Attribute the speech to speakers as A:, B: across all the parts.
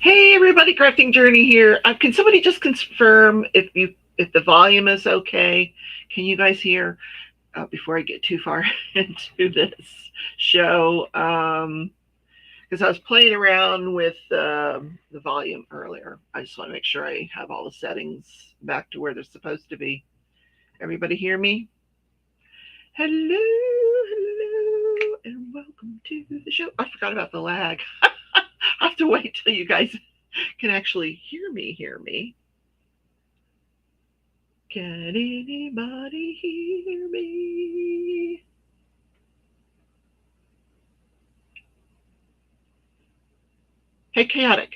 A: Hey everybody, Crafting Journey here. Can somebody just confirm if the volume is okay? Can you guys hear before I get too far into this show? Because I was playing around with the volume earlier. I just want to make sure I have all the settings back to where they're supposed to be. Everybody hear me? Hello, hello, and welcome to the show. I forgot about the lag. I have to wait till you guys can actually hear me. Hear me. Can anybody hear me? Hey, Chaotic.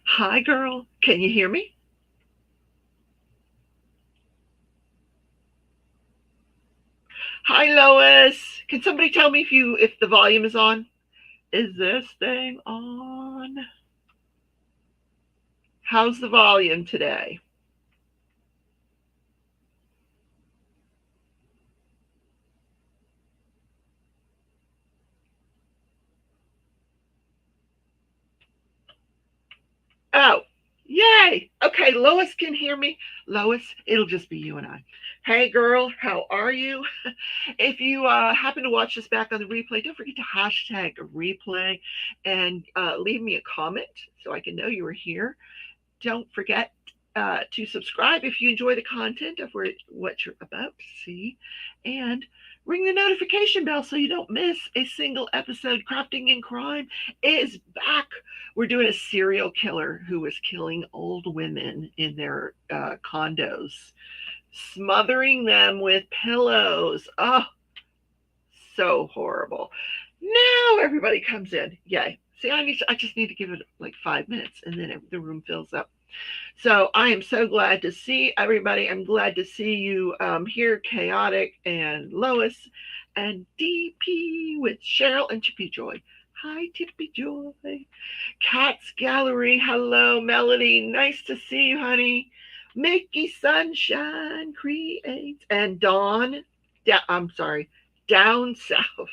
A: Hi, girl. Can you hear me? Hi, Lois. Can somebody tell me if the volume is on? Is this thing on? How's the volume today? Oh, yay. Okay, Lois can hear me. Lois, it'll just be you and I. Hey, girl, how are you? If you happen to watch this back on the replay, don't forget to hashtag replay and leave me a comment so I can know you were here. Don't forget to subscribe if you enjoy the content of what you're about to see. And ring the notification bell so you don't miss a single episode. Crafting in Crime is back. We're doing a serial killer who was killing old women in their condos, smothering them with pillows. Oh, so horrible. Now everybody comes in. Yay. See, I just need to give it like 5 minutes and then the room fills up. So I am so glad to see everybody. I'm glad to see you here, Chaotic and Lois and DP with Cheryl and Chippy Joy. Hi, Chippy Joy. Cat's Gallery. Hello, Melody. Nice to see you, honey. Mickey Sunshine creates and Dawn. I'm sorry, down south.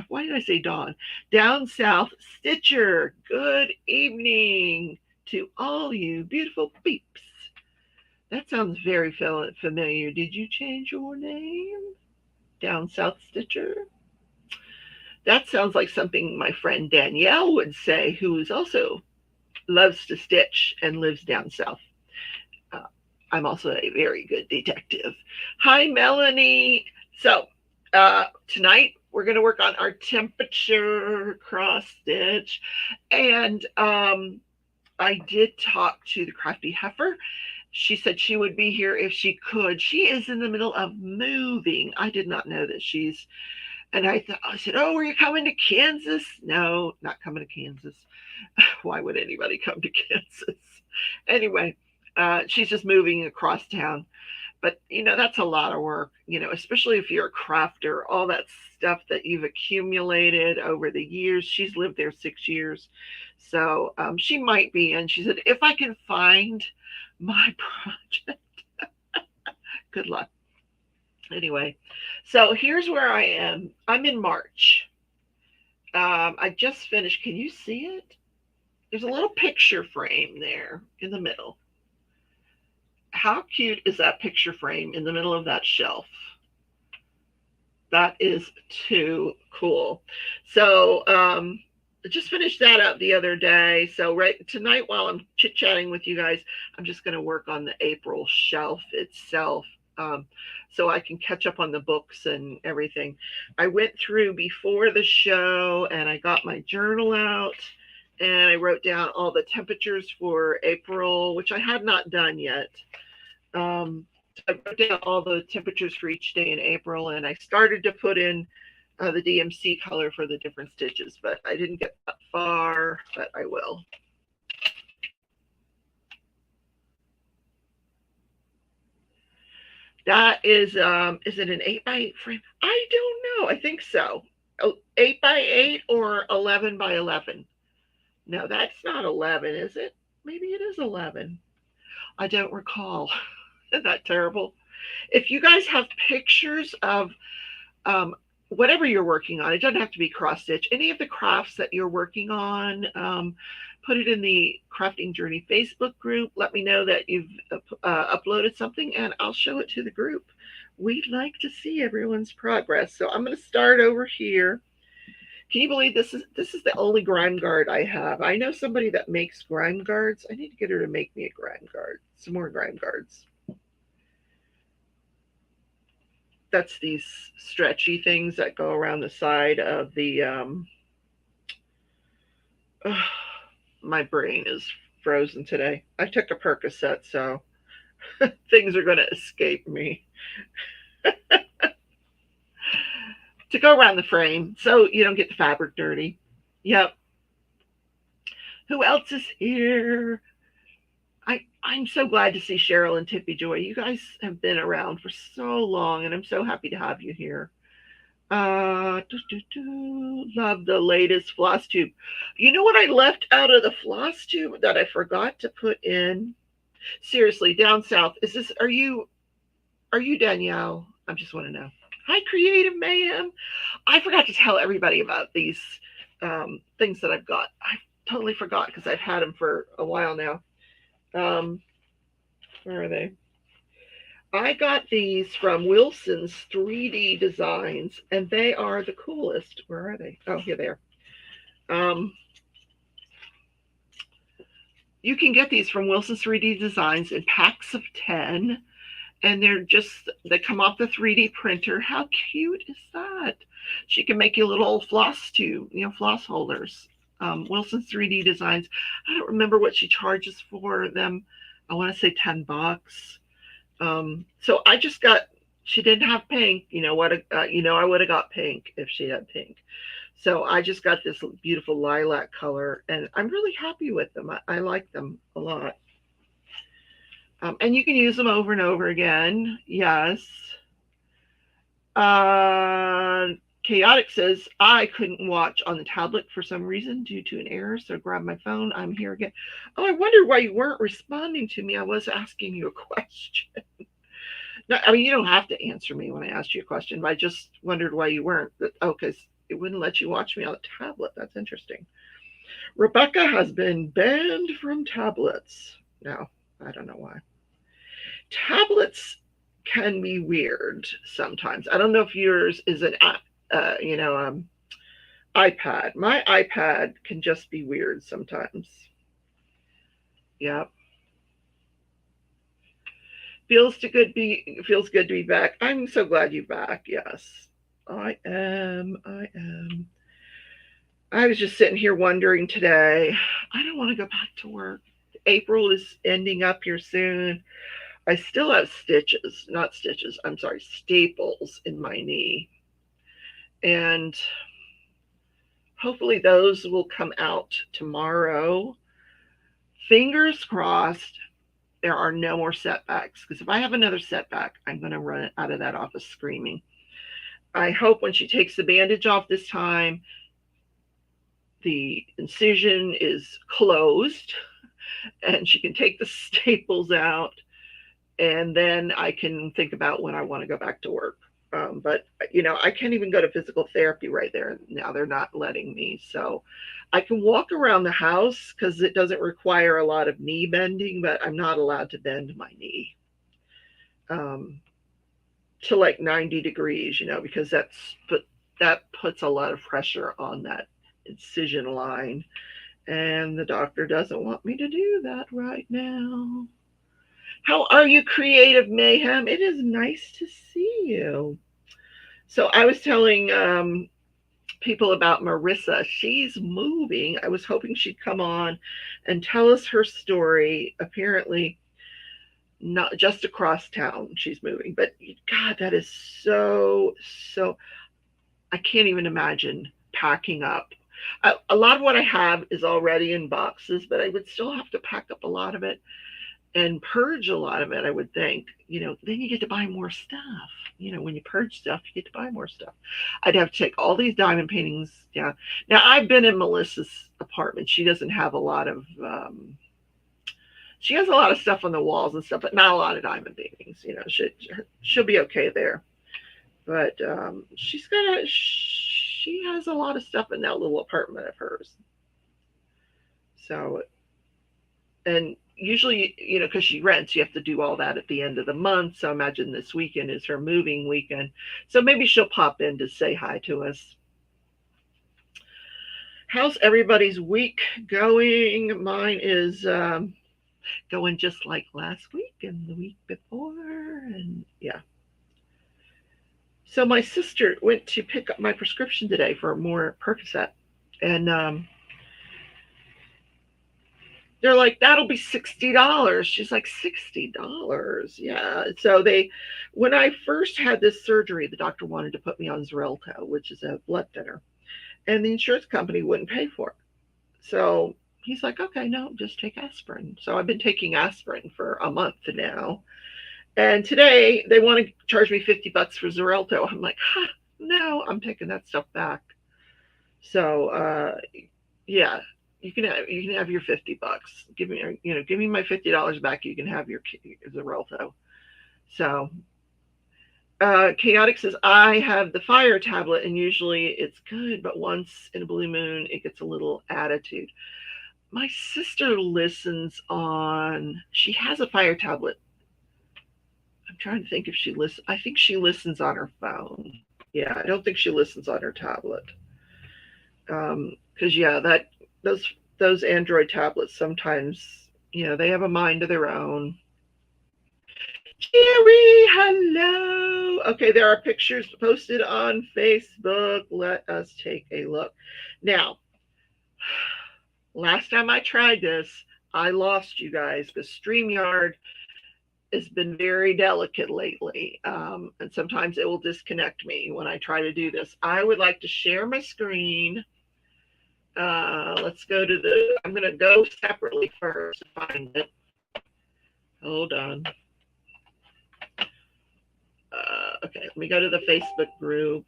A: Why did I say Dawn? Down south, Stitcher. Good evening to all you beautiful peeps. That sounds very familiar. Did you change your name? Down South Stitcher? That sounds like something my friend Danielle would say, who is also loves to stitch and lives down south. Uh, I'm also a very good detective. Hi, Melanie. So, tonight we're going to work on our temperature cross stitch. And I did talk to the crafty heifer. She said she would be here if she could. She is in the middle of moving. I did not know that and I said, "Oh, are you coming to Kansas?" No, not coming to Kansas. Why would anybody come to Kansas? Anyway, she's just moving across town. But, that's a lot of work, especially if you're a crafter, all that stuff that you've accumulated over the years. She's lived there 6 years. So she might be. And she said, if I can find my project, good luck. Anyway, so here's where I am. I'm in March. I just finished. Can you see it? There's a little picture frame there in the middle. How cute is that picture frame in the middle of that shelf? That is too cool. So I just finished that up the other day. So right tonight, while I'm chit chatting with you guys, I'm just going to work on the April shelf itself. So I can catch up on the books and everything. I went through before the show and I got my journal out and I wrote down all the temperatures for April, which I had not done yet. I wrote down all the temperatures for each day in April, and I started to put in the DMC color for the different stitches, but I didn't get that far, but I will. That is it an 8x8 frame? I don't know. I think so. 8x8 or 11x11. No, that's not 11, is it? Maybe it is 11. I don't recall. Isn't that terrible? If you guys have pictures of whatever you're working on. It doesn't have to be cross stitch. Any of the crafts that you're working on, put it in the Crafting Journey Facebook group. Let me know that you've uploaded something, and I'll show it to the group. We'd like to see everyone's progress. So I'm going to start over here. Can you believe this is the only grime guard I have? I know somebody that makes grime guards. I need to get her to make me a grime guard. Some more grime guards. That's these stretchy things that go around the side of the my brain is frozen today. I took a Percocet, so things are going to escape me. To go around the frame so you don't get the fabric dirty. Yep. Who else is here? I'm so glad to see Cheryl and Tippy Joy. You guys have been around for so long, and I'm so happy to have you here. Love the latest floss tube. You know what I left out of the floss tube that I forgot to put in? Seriously, down south. Are you Danielle? I just want to know. Hi, Creative Mayhem. I forgot to tell everybody about these things that I've got. I totally forgot because I've had them for a while now. Where are they? I got these from Wilson's 3D Designs, and they are the coolest. Where are they? Oh, here they are. You can get these from Wilson's 3D Designs in packs of 10, and they come off the 3D printer. How cute is that? She can make you little floss tube, floss holders. Wilson's 3D Designs. I don't remember what she charges for them. I want to say $10. So I just got. She didn't have pink. I would have got pink if she had pink. So I just got this beautiful lilac color, and I'm really happy with them. I like them a lot. And you can use them over and over again. Yes. Chaotic says, I couldn't watch on the tablet for some reason due to an error, so grab my phone. I'm here again. Oh, I wondered why you weren't responding to me. I was asking you a question. No, I mean, you don't have to answer me when I asked you a question, but I just wondered why you weren't. Oh, because it wouldn't let you watch me on the tablet. That's interesting. Rebecca has been banned from tablets. No, I don't know why. Tablets can be weird sometimes. I don't know if yours is an iPad. My iPad can just be weird sometimes. Yep. Feels good to be back. I'm so glad you're back. Yes, I am. I was just sitting here wondering today. I don't want to go back to work. April is ending up here soon. I still have staples in my knee. And hopefully those will come out tomorrow. Fingers crossed there are no more setbacks, because if I have another setback, I'm going to run out of that office screaming. I hope when she takes the bandage off this time, the incision is closed and she can take the staples out, and then I can think about when I want to go back to work. But I can't even go to physical therapy right there now. They're not letting me. So I can walk around the house because it doesn't require a lot of knee bending, but I'm not allowed to bend my knee to like 90 degrees, because that puts a lot of pressure on that incision line. And the doctor doesn't want me to do that right now. How are you, Creative Mayhem? It is nice to see you. So I was telling people about Marissa. She's moving. I was hoping she'd come on and tell us her story. Apparently, not just across town she's moving. But God, that is so, I can't even imagine packing up. A lot of what I have is already in boxes, but I would still have to pack up a lot of it and purge a lot of it, I would think. Then you get to buy more stuff. When you purge stuff, you get to buy more stuff. I'd have to take all these diamond paintings down. Now, I've been in Melissa's apartment. She doesn't have a lot of, she has a lot of stuff on the walls and stuff, but not a lot of diamond paintings. She'll be okay there. But she has a lot of stuff in that little apartment of hers. So, and usually, because she rents, you have to do all that at the end of the month. So imagine this weekend is her moving weekend. So maybe she'll pop in to say hi to us. How's everybody's week going? Mine is going just like last week and the week before. And yeah. So my sister went to pick up my prescription today for more Percocet. And they're like, that'll be $60. She's like, $60. Yeah. So when I first had this surgery, the doctor wanted to put me on Xarelto, which is a blood thinner, and the insurance company wouldn't pay for it. So he's like, okay, no, just take aspirin. So I've been taking aspirin for a month now. And today they want to charge me $50 for Xarelto. I'm like, no, I'm taking that stuff back. So yeah, you can have your $50. Give me my $50 back. You can have your Xarelto. So Chaotic says I have the fire tablet, and usually it's good, but once in a blue moon it gets a little attitude. My sister listens on. She has a fire tablet. I'm trying to think if she listens. I think she listens on her phone. Yeah, I don't think she listens on her tablet. Because yeah, those Android tablets sometimes, they have a mind of their own. Jerry, hello. Okay, there are pictures posted on Facebook. Let us take a look. Now, last time I tried this, I lost you guys because StreamYard has been very delicate lately. And sometimes it will disconnect me when I try to do this. I would like to share my screen. Let's go to I'm going to go separately first to find it. Hold on. Okay, let me go to the Facebook group.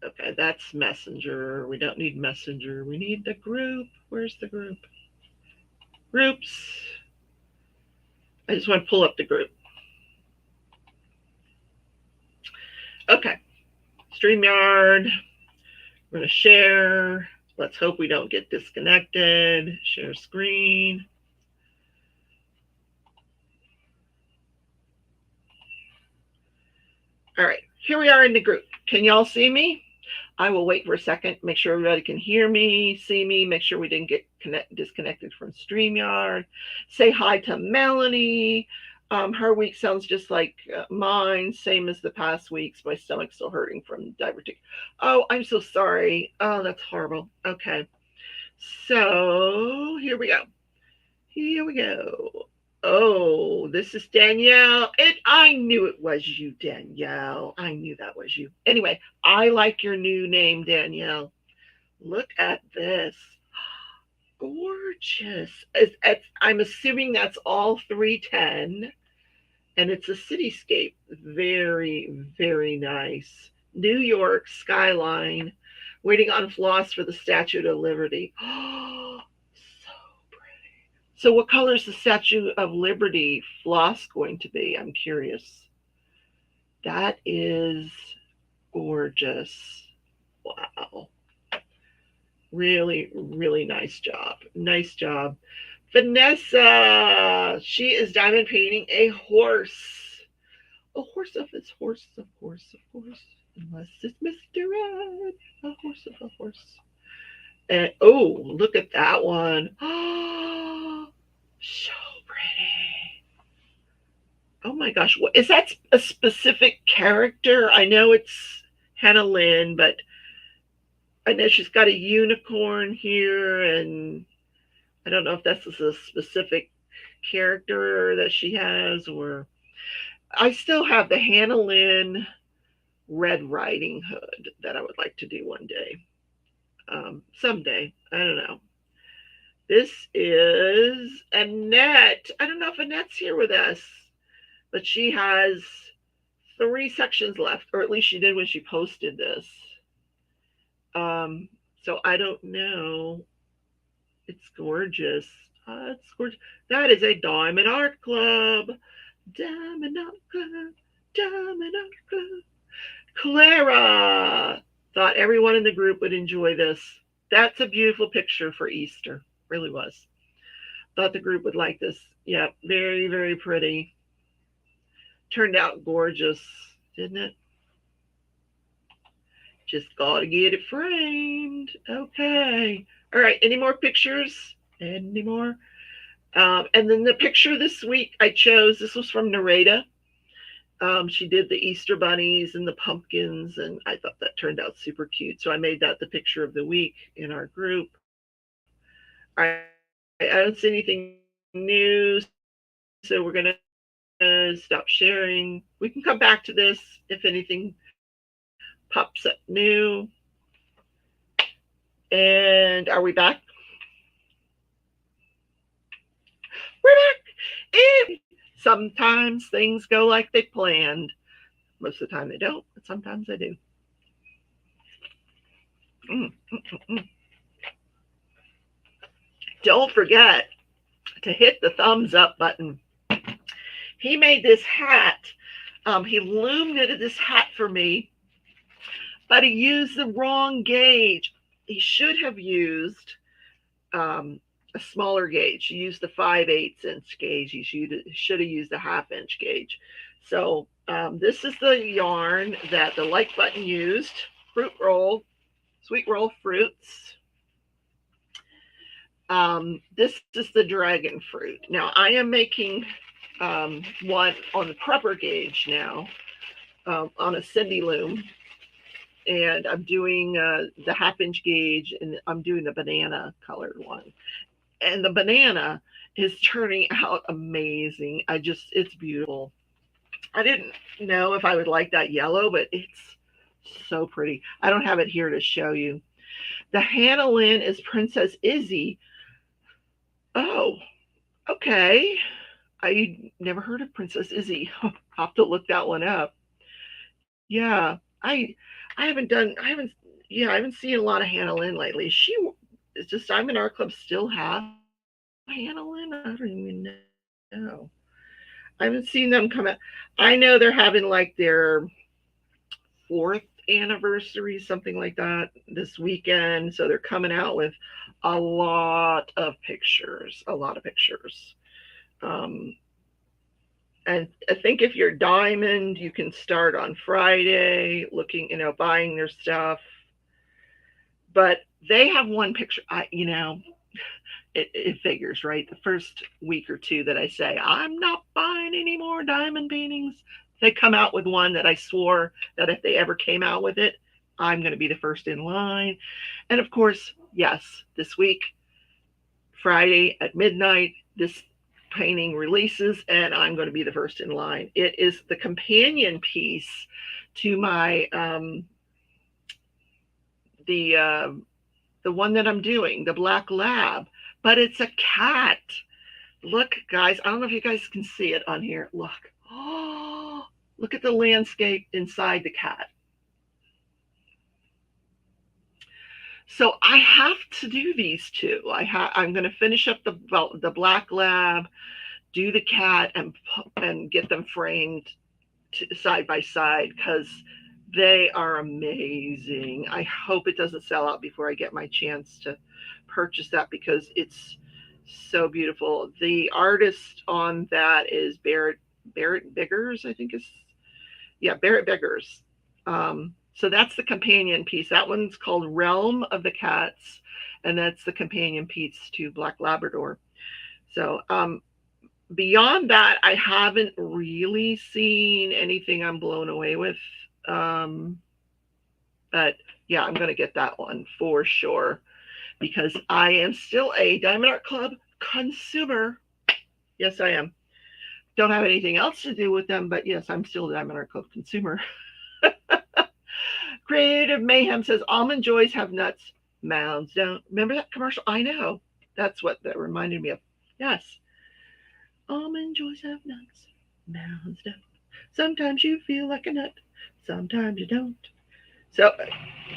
A: Okay, that's Messenger. We don't need Messenger. We need the group. Where's the group? Groups. I just want to pull up the group. Okay. StreamYard. We're going to share. Let's hope we don't get disconnected. Share screen. All right. Here we are in the group. Can y'all see me? I will wait for a second, make sure everybody can hear me, see me, make sure we didn't get disconnected from StreamYard. Say hi to Melanie. Her week sounds just like mine, same as the past weeks. My stomach's still hurting from diverticulitis. Oh, I'm so sorry. Oh, that's horrible. Okay. So here we go. Here we go. Oh, this is Danielle. I knew it was you, Danielle. I knew that was you. Anyway, I like your new name, Danielle. Look at this. Gorgeous. I'm assuming that's all 310. And it's a cityscape. Very, very nice. New York skyline. Waiting on floss for the Statue of Liberty. Oh, so what color is the Statue of Liberty floss going to be? I'm curious. That is gorgeous. Wow. Really, really nice job. Nice job. Vanessa, she is diamond painting a horse. A horse of his horse, of course, of course. Unless it's Mr. Ed. A horse of a horse. And oh, look at that one. Oh, so pretty. Oh my gosh. Is that a specific character? I know it's Hannah Lynn, but I know she's got a unicorn here, and I don't know if that's a specific character that she has, or I still have the Hannah Lynn Red Riding Hood that I would like to do one day. Someday. I don't know. This is Annette. I don't know if Annette's here with us, but she has 3 sections left, or at least she did when she posted this. So I don't know. It's gorgeous. It's gorgeous. That is a Diamond Art Club. Diamond Art Club, Diamond Art Club. Clara thought everyone in the group would enjoy this. That's a beautiful picture for Easter. Really was. Thought the group would like this. Yeah, very, very pretty. Turned out gorgeous, didn't it? Just gotta get it framed. Okay. All right. Any more pictures? Any more? And then the picture this week I chose, this was from Narrate. She did the Easter bunnies and the pumpkins, and I thought that turned out super cute. So I made that the picture of the week in our group. I don't see anything new, so we're going to stop sharing. We can come back to this if anything pops up new. And are we back? We're back. Sometimes things go like they planned. Most of the time they don't, but sometimes they do. Don't forget to hit the thumbs up button. He made this hat. He loom knitted this hat for me, but he used the wrong gauge. He should have used a smaller gauge. He used the 5/8 inch gauge. He should have used a 1/2 inch gauge. So this is the yarn that the like button used. Fruit roll, sweet roll fruits. This is the dragon fruit. Now I am making one on the prepper gauge now on a Cindy loom, and I'm doing the 1/2 inch gauge, and I'm doing the banana colored one. And the banana is turning out amazing. It's beautiful. I didn't know if I would like that yellow, but it's so pretty. I don't have it here to show you. The Hannah Lynn is Princess Izzy. Oh, okay. I never heard of Princess Izzy. I'll have to look that one up. Yeah, I haven't done I haven't seen a lot of Hannah Lynn lately. She is just Diamond Art Club still have Hannah Lynn? I don't even know. I haven't seen them come out. I know they're having like their 4th anniversary, something like that, this weekend. So they're coming out with a lot of pictures, a lot of pictures. Um, and I think if you're Diamond, you can start on Friday looking, buying their stuff. But they have one picture, it figures, right? The first week or two that I say, I'm not buying any more diamond paintings, they come out with one that I swore that if they ever came out with it, I'm going to be the first in line. And of course, yes, this week, Friday at midnight, this painting releases, and I'm going to be the first in line. It is the companion piece to my the one that I'm doing, the Black Lab, but it's a cat. Look, guys, I don't know if you guys can see it on here. Look. Oh, look at the landscape inside the cat. So I have to do these two. I'm going to finish up the Black Lab, do the cat, and get them framed side by side because they are amazing. I hope it doesn't sell out before I get my chance to purchase that because it's so beautiful. The artist on that is Barrett Biggers, I think Barrett Biggers. So that's the companion piece. That one's called Realm of the Cats, and that's the companion piece to Black Labrador. So beyond that, I haven't really seen anything I'm blown away with. But yeah, I'm going to get that one for sure because I am still a Diamond Art Club consumer. Yes, I am. Don't have anything else to do with them, but yes, I'm still a Diamond Art Club consumer. Creative Mayhem says Almond Joys have nuts, mounds don't. Remember that commercial? I know. That's what that reminded me of. Yes. Almond Joys have nuts, mounds don't. Sometimes you feel like a nut, sometimes you don't. So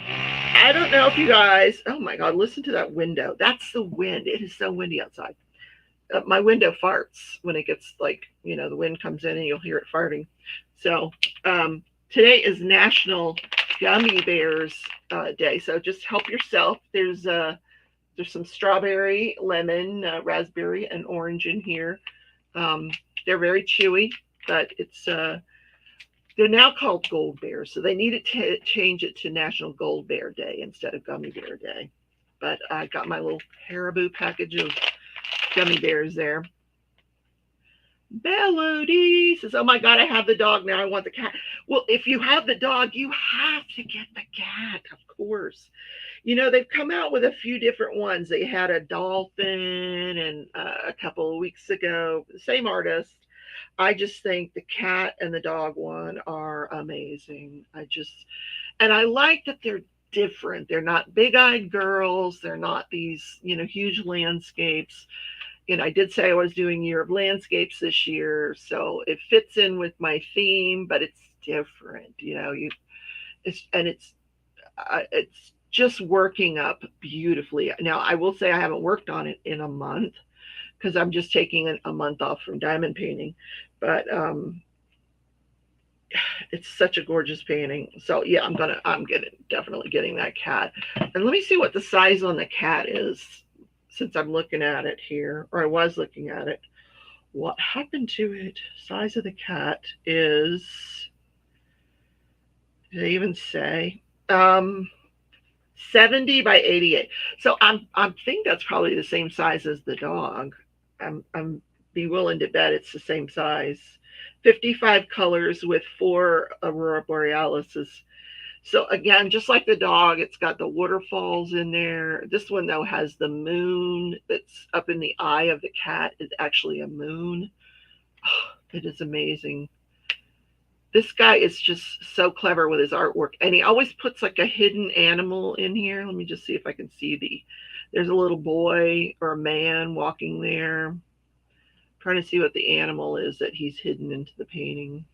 A: I don't know if you guys, oh my God, listen to that window. That's the wind. It is so windy outside. my window farts when it gets like, the wind comes in and you'll hear it farting. So today is National Gummy Bears Day. So just help yourself. There's some strawberry, lemon, raspberry, and orange in here. Um, they're very chewy, but they're now called Gold Bears, so they need to change it to National Gold Bear Day instead of Gummy Bear Day. But I got my little Haribo package of gummy bears there. Melody says, "Oh my God, I have the dog now. I want the cat." Well, if you have the dog, you have to get the cat, of course. They've come out with a few different ones. They had a dolphin and a couple of weeks ago, the same artist. I just think the cat and the dog one are amazing. And I like that they're different. They're not big-eyed girls. They're not these, huge landscapes. I did say I was doing Year of Landscapes this year, so it fits in with my theme, but it's different. It's just working up beautifully. Now, I will say I haven't worked on it in a month because I'm just taking a month off from diamond painting, but it's such a gorgeous painting. So yeah, I'm definitely getting that cat. And let me see what the size on the cat is, since I'm looking at it here, or I was looking at it. What happened to it? Size of the cat is, did they even say? 70 by 88. So I think that's probably the same size as the dog. I'm be willing to bet it's the same size. 55 colors with 4 aurora borealises. So again, just like the dog, it's got the waterfalls in there. This one though has the moon that's up in the eye of the cat. It's actually a moon. Oh, it is amazing. This guy is just so clever with his artwork, and he always puts like a hidden animal in here. Let me just see if I can see there's a little boy or a man walking there. I'm trying to see what the animal is that he's hidden into the painting.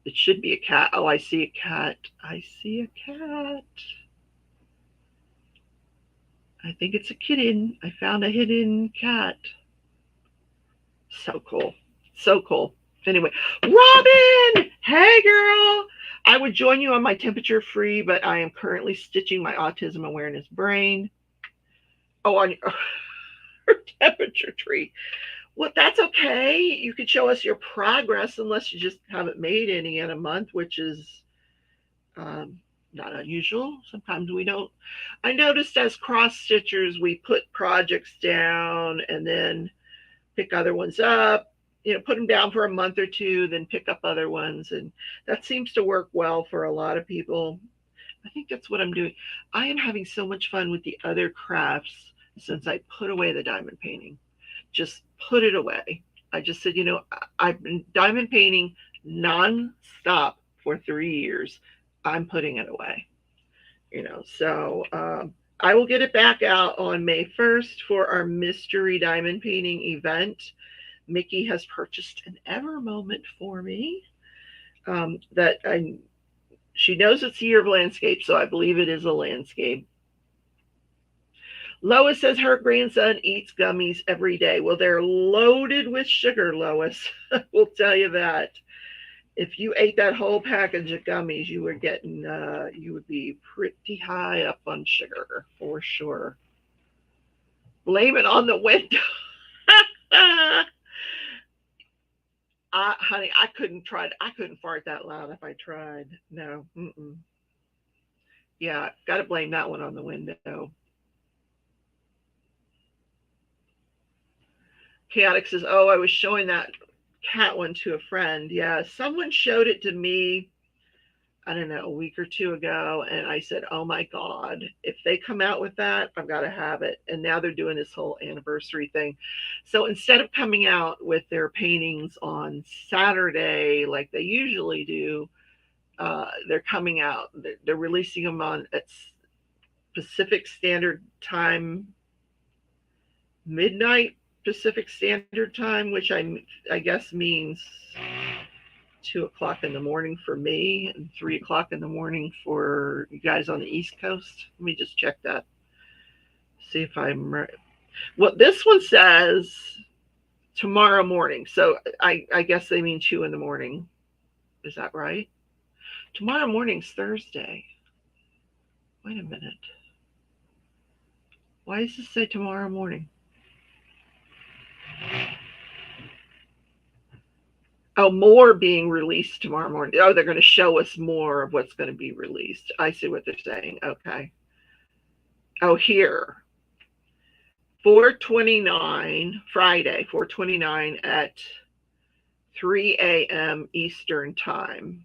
A: It should be a cat. Oh, I see a cat. I see a cat. I think it's a kitten. I found a hidden cat. So cool. So cool. Anyway, Robin! Hey, girl! I would join you on my temperature free, but I am currently stitching my autism awareness brain. Oh, on your temperature tree. Well, that's okay. You could show us your progress, unless you just haven't made any in a month, which is not unusual. Sometimes we don't. I noticed as cross stitchers, we put projects down and then pick other ones up. Put them down for a month or two, then pick up other ones. And that seems to work well for a lot of people. I think that's what I'm doing. I am having so much fun with the other crafts since I put away the diamond painting. Just put it away. I just said, I've been diamond painting non-stop for 3 years. I'm putting it away. So I will get it back out on May 1st for our mystery diamond painting event. Mickey has purchased an ever moment for me. She knows it's the Year of Landscape, so I believe it is a landscape. Lois says her grandson eats gummies every day. Well, they're loaded with sugar, Lois. We'll tell you that. If you ate that whole package of gummies, you would be pretty high up on sugar for sure. Blame it on the window. Honey, I couldn't fart that loud if I tried. No. Mm-mm. Yeah, got to blame that one on the window. Chaotic says, "Oh, I was showing that cat one to a friend." Yeah, someone showed it to me, I don't know, a week or two ago, and I said, "Oh my God, if they come out with that, I've got to have it." And now they're doing this whole anniversary thing. So instead of coming out with their paintings on Saturday like they usually do, they're coming out. They're releasing them on at Pacific Standard Time, midnight Pacific Standard Time, which I guess means 2:00 in the morning for me and 3:00 in the morning for you guys on the East Coast. Let me just check that. See if I'm right. Well, this one says tomorrow morning. So I guess they mean 2 in the morning. Is that right? Tomorrow morning's Thursday. Wait a minute. Why does this say tomorrow morning? Oh, more being released tomorrow morning. Oh, they're going to show us more of what's going to be released. I see what they're saying. Okay. Oh, here. 4:29 Friday, 4:29 at 3 a.m. Eastern time.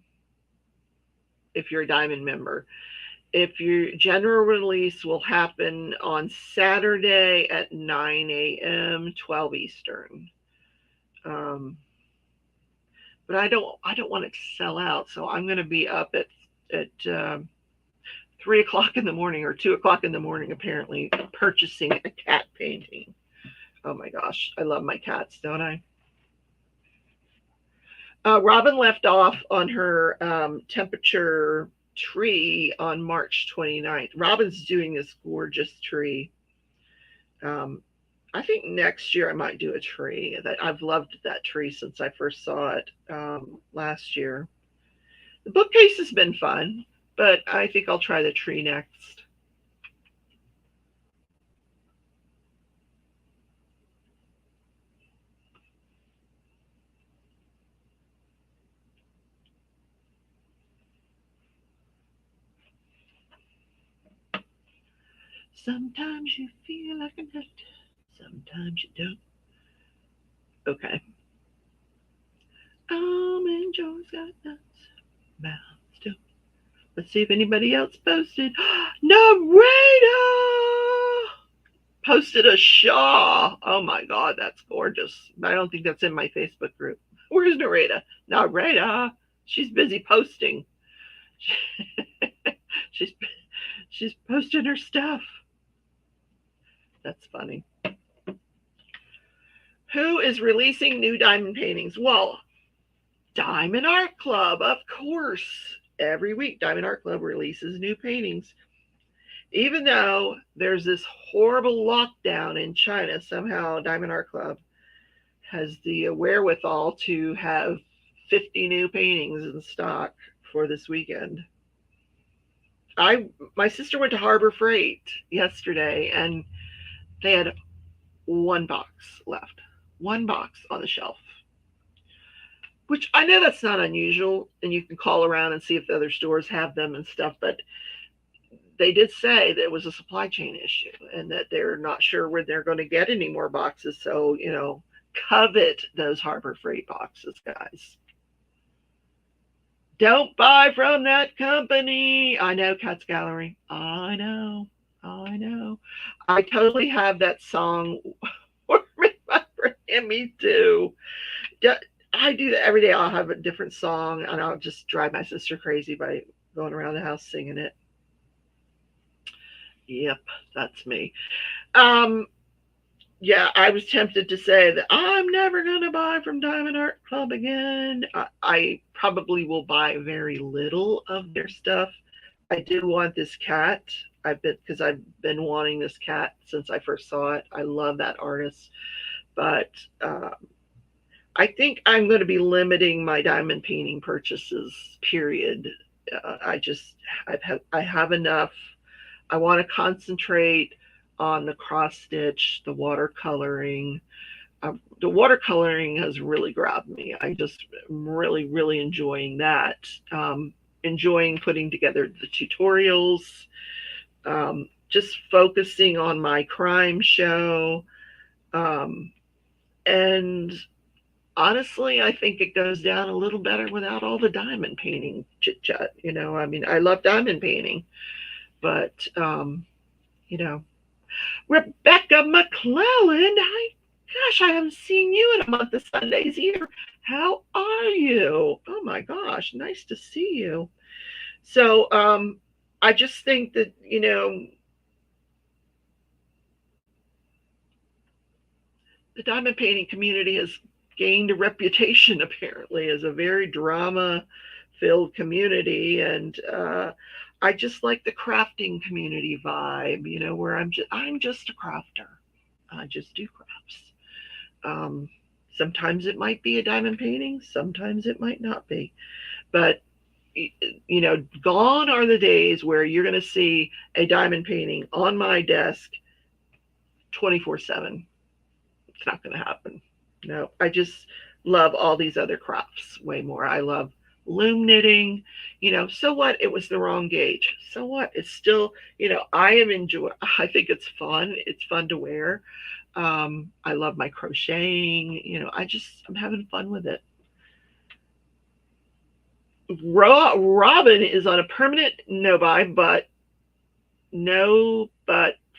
A: If you're a Diamond member, if your general release will happen on Saturday at 9 a.m., 12 Eastern. Um, but I don't want it to sell out, so I'm going to be up at 3 o'clock in the morning or 2 o'clock in the morning, apparently purchasing a cat painting. Oh my gosh, I love my cats, don't I? Robin left off on her temperature tree on March 29th. Robin's doing this gorgeous tree. Um, I think next year I might do a tree. That I've loved that tree since I first saw it last year. The bookcase has been fun, but I think I'll try the tree next. Sometimes you feel like a nut, sometimes you don't. Okay. Almond Joe's got nuts, mouths too. Let's see if anybody else posted. Narrate posted a Shaw. Oh my God, that's gorgeous. I don't think that's in my Facebook group. Where's Narita? Narita. She's busy posting. she's she's posting her stuff. That's funny. Who is releasing new diamond paintings? Well, Diamond Art Club, of course. Every week, Diamond Art Club releases new paintings. Even though there's this horrible lockdown in China, somehow Diamond Art Club has the wherewithal to have 50 new paintings in stock for this weekend. My sister went to Harbor Freight yesterday and they had one box left. One box on the shelf. Which I know that's not unusual, and you can call around and see if the other stores have them and stuff, but they did say that it was a supply chain issue and that they're not sure where they're going to get any more boxes. So, covet those Harbor Freight boxes, guys. Don't buy from that company. I know, Cats Gallery. I know. I know. I totally have that song. Remember him, me too. I do that every day. I'll have a different song and I'll just drive my sister crazy by going around the house singing it. Yep, that's me. Um, yeah, I was tempted to say that I'm never going to buy from Diamond Art Club again. I probably will buy very little of their stuff. I do want this cat. I've been wanting this cat since I first saw it. I love that artist, but I think I'm going to be limiting my diamond painting purchases. Period. I have enough. I want to concentrate on the cross stitch, the watercoloring. The watercoloring has really grabbed me. I just am really, really enjoying that. Enjoying putting together the tutorials. Just focusing on my crime show. And honestly, I think it goes down a little better without all the diamond painting chit chat. I mean, I love diamond painting, but, you know, Rebecca McClellan, gosh, I haven't seen you in a month of Sundays here. How are you? Oh my gosh, nice to see you. So, I just think that, the diamond painting community has gained a reputation apparently as a very drama filled community, and I just like the crafting community vibe, where I'm just a crafter. I just do crafts. Um, Sometimes it might be a diamond painting, sometimes it might not be. But gone are the days where you're going to see a diamond painting on my desk 24/7. It's not going to happen. No, I just love all these other crafts way more. I love loom knitting. So what? It was the wrong gauge. So what? It's still, I am enjoy. I think it's fun. It's fun to wear. I love my crocheting. I'm having fun with it. Robin is on a permanent no buy, but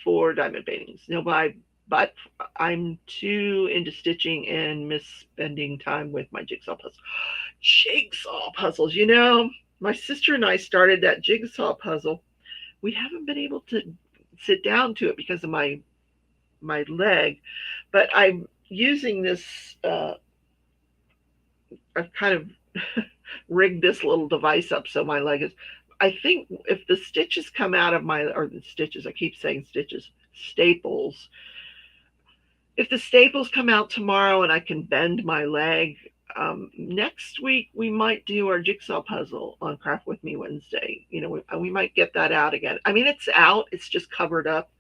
A: for diamond paintings. No buy, but I'm too into stitching and miss spending time with my jigsaw puzzles. Jigsaw puzzles, my sister and I started that jigsaw puzzle. We haven't been able to sit down to it because of my leg, but I'm using this. I've kind of rigged this little device up so my leg is. I think if the stitches come out of the stitches, I keep saying stitches, staples. If the staples come out tomorrow and I can bend my leg, next week we might do our jigsaw puzzle on Craft With Me Wednesday. We might get that out again. I mean, it's out, it's just covered up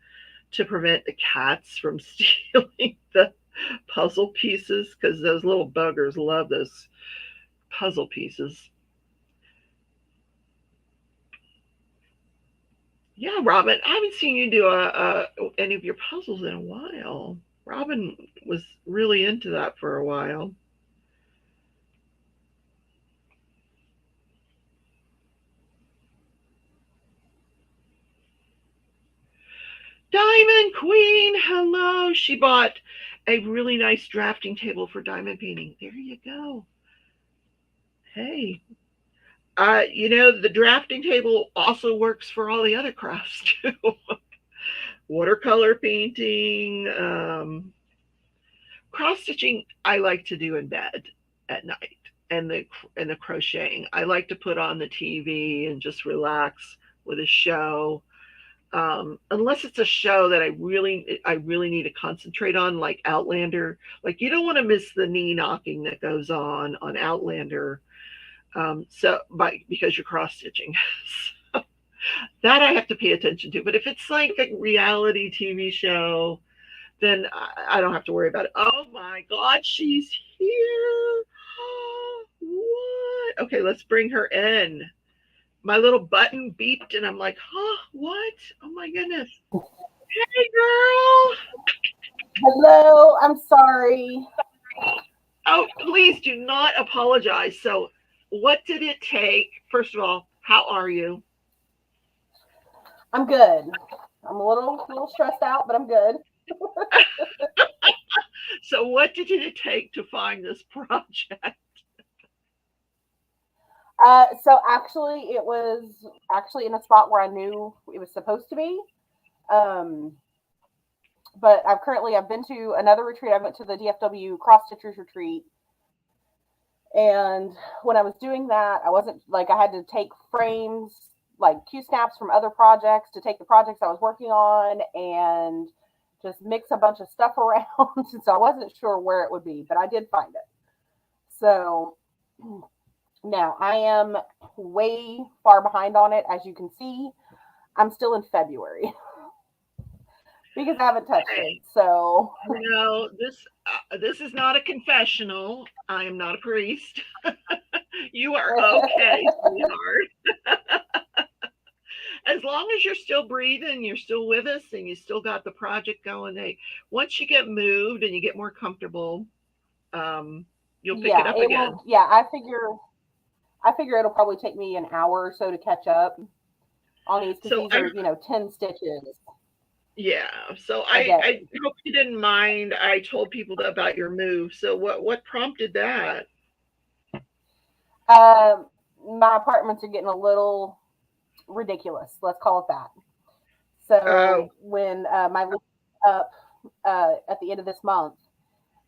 A: to prevent the cats from stealing the puzzle pieces, because those little buggers love those puzzle pieces. Yeah, Robin, I haven't seen you do any of your puzzles in a while. Robin was really into that for a while. Diamond Queen, hello. She bought a really nice drafting table for diamond painting. There you go. Hey, the drafting table also works for all the other crafts too. Watercolor painting, cross stitching. I like to do in bed at night, and the crocheting. I like to put on the TV and just relax with a show. Unless it's a show that I really need to concentrate on, like Outlander. Like, you don't want to miss the knee knocking that goes on Outlander. Because you're cross stitching. So that I have to pay attention to. But if it's like a reality TV show, then I don't have to worry about it. Oh my God, she's here. What? Okay, let's bring her in. My little button beeped and I'm like, huh, what? Oh my goodness. Hey, girl.
B: Hello, I'm sorry.
A: Oh, please do not apologize. So, what did it take? First of all, how are you?
B: I'm good. I'm a little stressed out, but I'm good.
A: So, what did it take to find this project?
B: So actually, it was actually in a spot where I knew it was supposed to be. Um, but I've been to another retreat. I went to the DFW Cross Stitchers retreat, and when I was doing that, I wasn't like I had to take frames like Q snaps from other projects to take the projects I was working on and just mix a bunch of stuff around. So I wasn't sure where it would be, but I did find it. So now I am way far behind on it. As you can see, I'm still in February because I haven't touched it.
A: Hey,
B: So
A: no, this is not a confessional. I am not a priest. You are okay, sweetheart. As long as you're still breathing, you're still with us, and you still got the project going. Hey, once you get moved and you get more comfortable, um, you'll pick it
B: yeah,
A: up
B: it
A: again.
B: will. Yeah, I figure it'll probably take me an hour or so to catch up on these because
A: So
B: these
A: I
B: are 10 stitches
A: Yeah. So
B: a
A: I
B: day.
A: I hope you didn't mind. I told people about your move. So what prompted that?
B: My apartments are getting a little ridiculous. Let's call it that.
A: Oh.
B: So when my lease is up at the end of this month,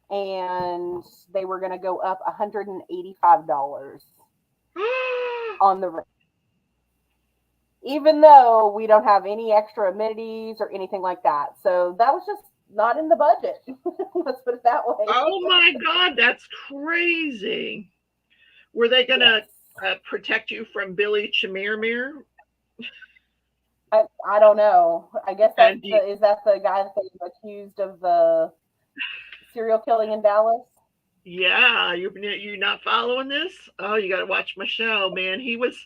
B: and they were going to go up $185 on the rent, even though we don't have any extra amenities or anything like that. So that was just not in the budget. Let's put it that way.
A: Oh my God, that's crazy. Were they gonna
B: Yes.
A: protect you from Billy Chimirmir?
B: I don't know. I guess that's
A: And
B: the is that the guy that they accused of the serial killing in Dallas?
A: yeah, you're not following this? Oh, you got to watch my show, man. He was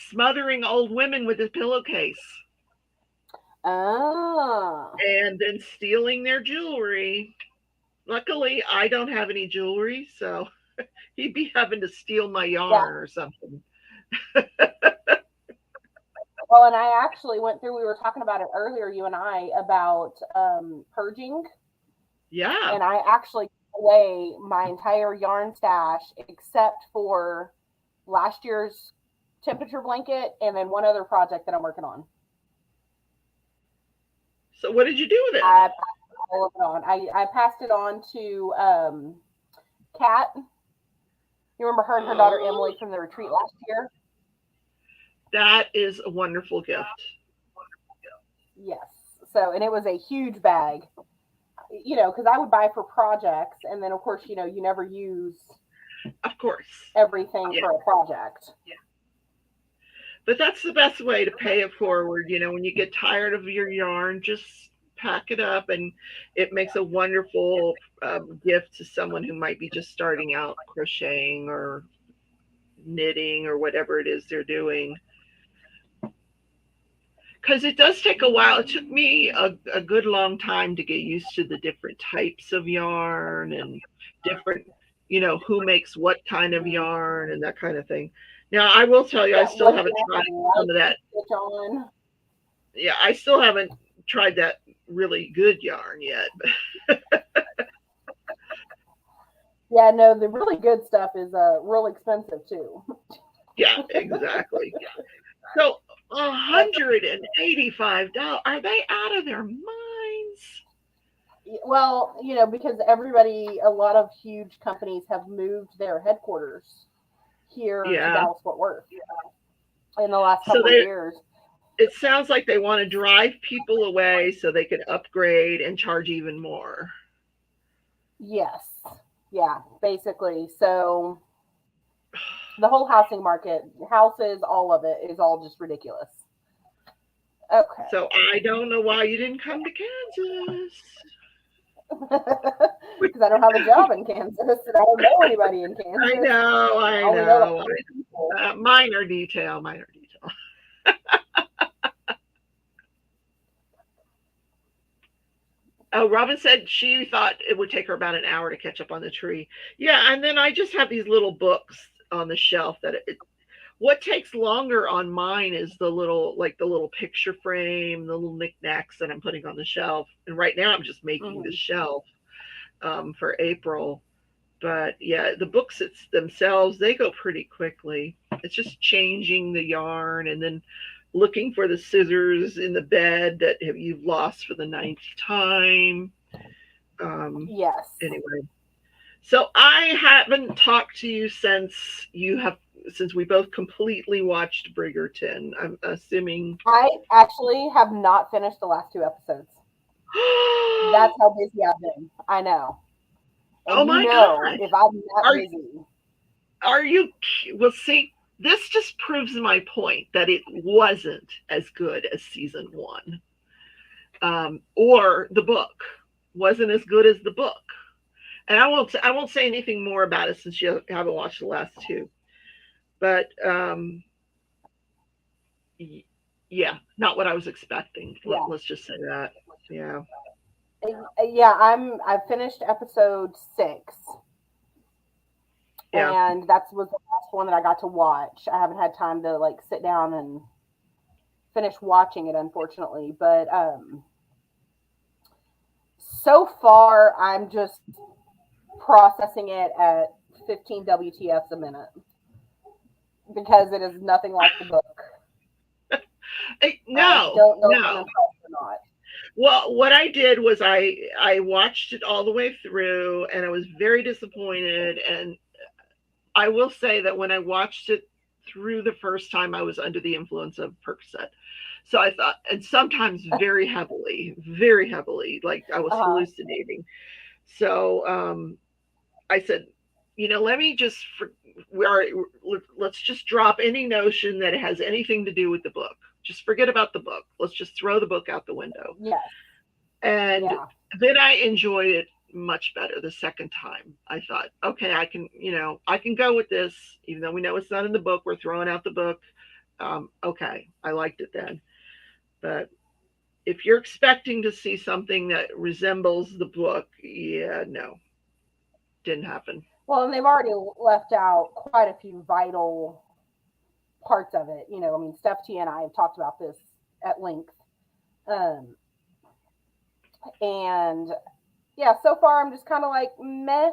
A: smothering old women with his pillowcase
B: Ah.
A: and then stealing their jewelry. Luckily, I don't have any jewelry, so he'd be having to steal my
B: Yeah.
A: yarn or something.
B: Well, and I actually went through. We were talking about it earlier, you and I, about purging,
A: Yeah.
B: and I actually gave away my entire yarn stash except for last year's temperature blanket and then one other project that I'm working on.
A: So what did you do with it?
B: I passed all of it on. I passed it on to Kat. You remember her and her daughter
A: Oh,
B: Emily from the retreat last year?
A: that is a wonderful gift.
B: Yes. So, and it was a huge bag, because I would buy for projects, and then of course, you never use
A: Of course.
B: everything
A: Yeah.
B: for a project.
A: But that's the best way to pay it forward. When you get tired of your yarn, just pack it up, and it makes a wonderful gift to someone who might be just starting out crocheting or knitting or whatever it is they're doing. Because it does take a while. It took me a good long time to get used to the different types of yarn and different, who makes what kind of yarn and that kind of thing. Now, I will tell you, I
B: Yeah,
A: still
B: what
A: haven't
B: you
A: tried
B: actually like
A: some of that.
B: to stitch on.
A: Yeah, I still haven't tried that really good yarn yet.
B: Yeah, no, the really good stuff is real expensive too.
A: Yeah, exactly. So, $185. Are they out of their minds?
B: Well, because a lot of huge companies have moved their headquarters here to
A: Yeah.
B: Dallas Fort Worth in the last
A: So
B: couple of
A: they
B: years.
A: it sounds like they want to drive people away so they can upgrade and charge even more.
B: Yes. Yeah, basically. So the whole housing market, houses, all of it is all just ridiculous. Okay.
A: So I don't know why you didn't come to Kansas.
B: Because I don't have a job in Kansas and I don't know anybody in
A: I
B: Kansas.
A: know,
B: I
A: I
B: only know like
A: know.
B: three people.
A: Minor detail, minor detail. Oh, Robin said she thought it would take her about an hour to catch up on the tree. Yeah, and then I just have these little books on the shelf what takes longer on mine is the little picture frame, the little knickknacks that I'm putting on the shelf. And right now I'm just making the
B: Hmm.
A: shelf for April. But yeah, the books themselves, they go pretty quickly. It's just changing the yarn and then looking for the scissors in the bed that you've lost for the ninth time. Um,
B: Yes.
A: anyway, so I haven't talked to you since we both completely watched Bridgerton. I'm assuming.
B: I actually have not finished the last two episodes. That's how busy I've been. I know.
A: Oh
B: And
A: my God.
B: if I'm that
A: Are
B: busy,
A: are you well see this just proves my point that it wasn't as good as season 1. Or the book wasn't as good as the book. And I won't say anything more about it since you haven't watched the last two. But yeah, not what I was expecting.
B: yeah.
A: Let's just say that. Yeah.
B: Yeah, I've finished episode 6
A: Yeah.
B: and that was the last one that I got to watch. I haven't had time to like sit down and finish watching it unfortunately, but so far I'm just processing it at 15 WTFs a minute because it is nothing like the book. I
A: No,
B: don't know if I'm
A: no.
B: impressed or not.
A: Well, what I did was I watched it all the way through, and I was very disappointed. And I will say that when I watched it through the first time, I was under the influence of Percocet. So I thought, and sometimes very heavily, like I was
B: Uh-huh.
A: hallucinating. So I said, let me just, we are, let's just drop any notion that it has anything to do with the book. Just forget about the book. Let's just throw the book out the window.
B: Yes.
A: And
B: Yeah.
A: then I enjoyed it much better the second time. I thought, okay, I can go with this, even though we know it's not in the book. We're throwing out the book. Okay, I liked it then. But if you're expecting to see something that resembles the book, yeah, no, didn't happen.
B: Well, and they've already left out quite a few vital parts of it. I mean, Steph T and I have talked about this at length. Um, and yeah, so far I'm just kind of like meh.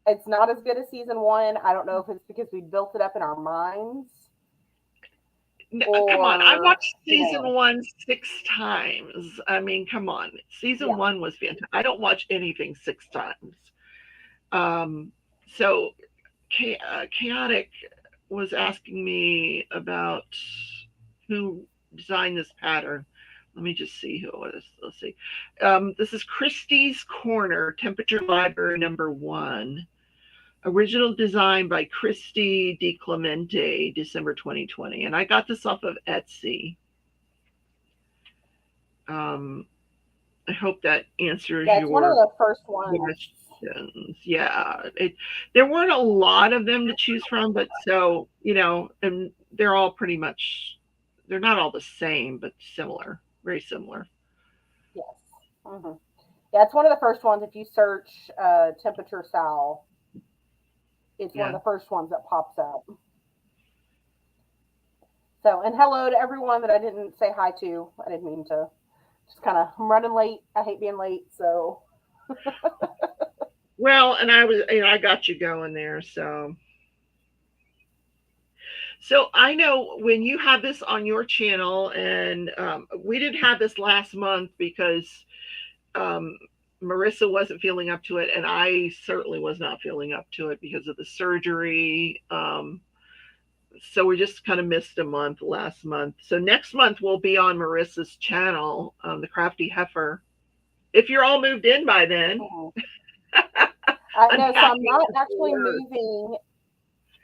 B: It's not as good as season one. I don't know if it's because we built it up in our minds
A: Come on, I
B: or
A: watched season one 6 times. I mean, come on, season
B: yeah.
A: one was fantastic. I don't watch anything 6 times. Um, so chaotic was asking me about who designed this pattern. Let me just see who it is. Let's see. This is Christie's Corner, Temperature Library number 1. Original design by Christy DiClemente, December 2020. And I got this off of Etsy. Um, I hope that answers
B: Yeah, it's one of
A: your
B: the first ones.
A: questions. Yeah, there weren't a lot of them to choose from, but so, and they're all pretty much, they're not all the same, but similar, very similar.
B: Yes. Hmm. Yeah, it's one of the first ones. If you search temperature Sal, it's one of
A: Yeah.
B: the first ones that pops up. So, and hello to everyone that I didn't say hi to. I didn't mean to. Just kind of, I'm running late. I hate being late. So,
A: Well, and I got you going there. So I know when you have this on your channel, and we didn't have this last month because um, Marissa wasn't feeling up to it, and I certainly was not feeling up to it because of the surgery. So we just kind of missed a month last month. So next month we'll be on Marissa's channel, the Crafty Heifer. If you're all moved in by then,
B: mhm. I know. So I'm
A: unpacking
B: not
A: is the
B: actually
A: word.
B: moving.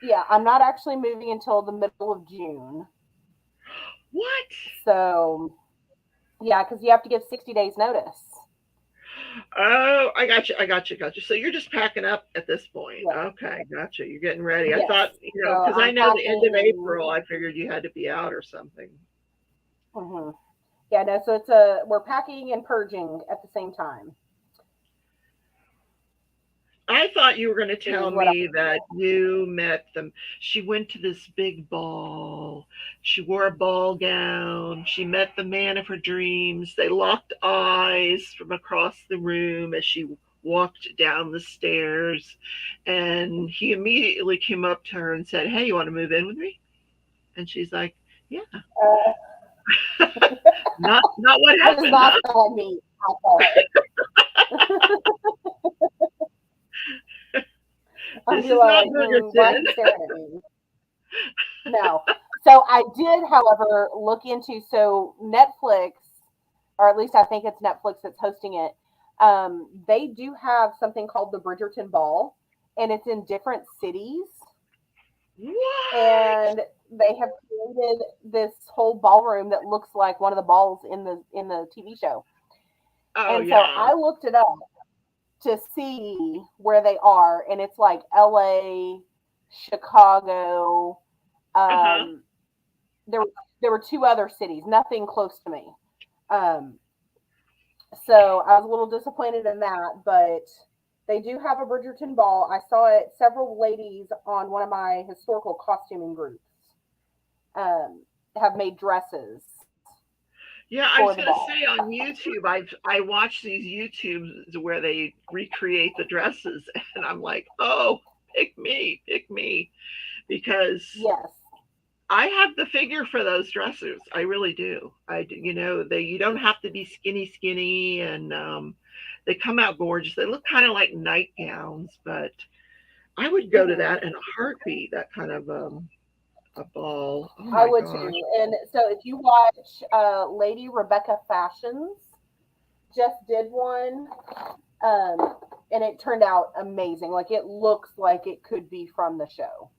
B: Yeah, I'm not actually moving until the middle of June.
A: What?
B: So, yeah, because you have to give 60 days notice.
A: Oh, I got you. I got you. Got you. So you're just packing up at this point.
B: Yeah.
A: Okay, gotcha. You're getting ready. I
B: Yes.
A: thought,
B: So
A: because I
B: I'm
A: know the end of
B: packing
A: April,
B: and
A: I figured you had to be out or something.
B: yeah, no, so we're packing and purging at the same time
A: I thought you were going to
B: is
A: tell
B: what I
A: me that you met them. She went to this big ball. She wore a ball gown. She met the man of her dreams. They locked eyes from across the room as she walked down the stairs. And he immediately came up to her and said, "Hey, you want to move in with me?" And she's like, "Yeah."
B: uh,
A: Not what
B: that does
A: happened,
B: not
A: huh?
B: sound like me at all. I'd
A: This
B: be
A: is not
B: like, why are
A: Bridgerton.
B: you staring at me? No. So I did, however, look into so Netflix, or at least I think it's Netflix that's hosting it. They do have something called the Bridgerton Ball, and it's in different cities.
A: What?
B: And they have created this whole ballroom that looks like one of the balls in the TV show.
A: Oh
B: And so
A: yeah.
B: I looked it up to see where they are, and it's like LA, Chicago.
A: Uh-huh.
B: Um, there there were two other cities, nothing close to me. Um, so I was a little disappointed in that, but they do have a Bridgerton ball. I saw it several ladies on one of my historical costuming groups have made dresses
A: Yeah, I
B: for
A: was
B: the
A: gonna
B: ball.
A: say on YouTube, I watch these YouTubes where they recreate the dresses, and I'm like, oh, pick me, because
B: Yes.
A: I have the figure for those dresses. I really do. You don't have to be skinny, and they come out gorgeous. They look kind of like nightgowns, but I would go to
B: Hmm.
A: that in a heartbeat. That kind of a ball. Oh
B: I
A: my
B: would
A: gosh.
B: too. And so if you watch Lady Rebecca Fashions, just did one, um, and it turned out amazing. Like it looks like it could be from the show.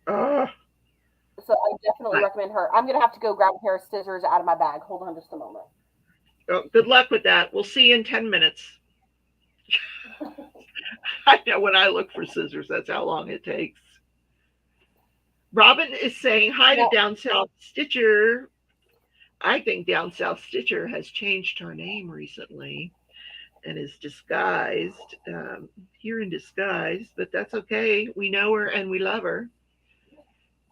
A: Oh,
B: So I definitely recommend her. I'm gonna have to go grab a pair of scissors out of my bag. Hold on just a moment.
A: oh, good luck with that. We'll see you in 10 minutes. I know when I look for scissors, that's how long it takes. Robin is saying hi to
B: Now,
A: Down South Stitcher. I think Down South Stitcher has changed her name recently and is disguised here in disguise, but that's okay. We know her and we love her.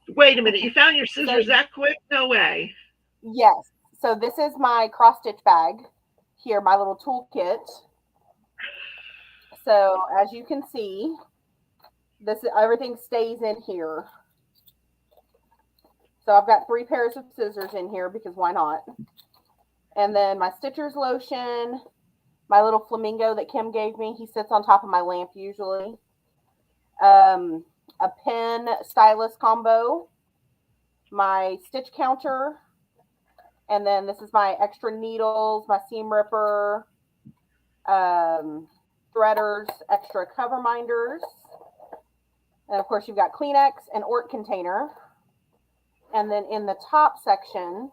A: Wait a minute, you found your
B: so
A: scissors that quick? No way.
B: yes, so this is my cross stitch bag. Here, my little toolkit. So as you can see, this everything stays in here. So I've got 3 pairs of scissors in here because why not? And then my Stitcher's lotion, my little flamingo that Kim gave me. He sits on top of my lamp usually. A pen stylus combo, my stitch counter, and then this is my extra needles, my seam ripper, threaders, extra cover minders, and of course you've got Kleenex and Ort container. And then in the top section,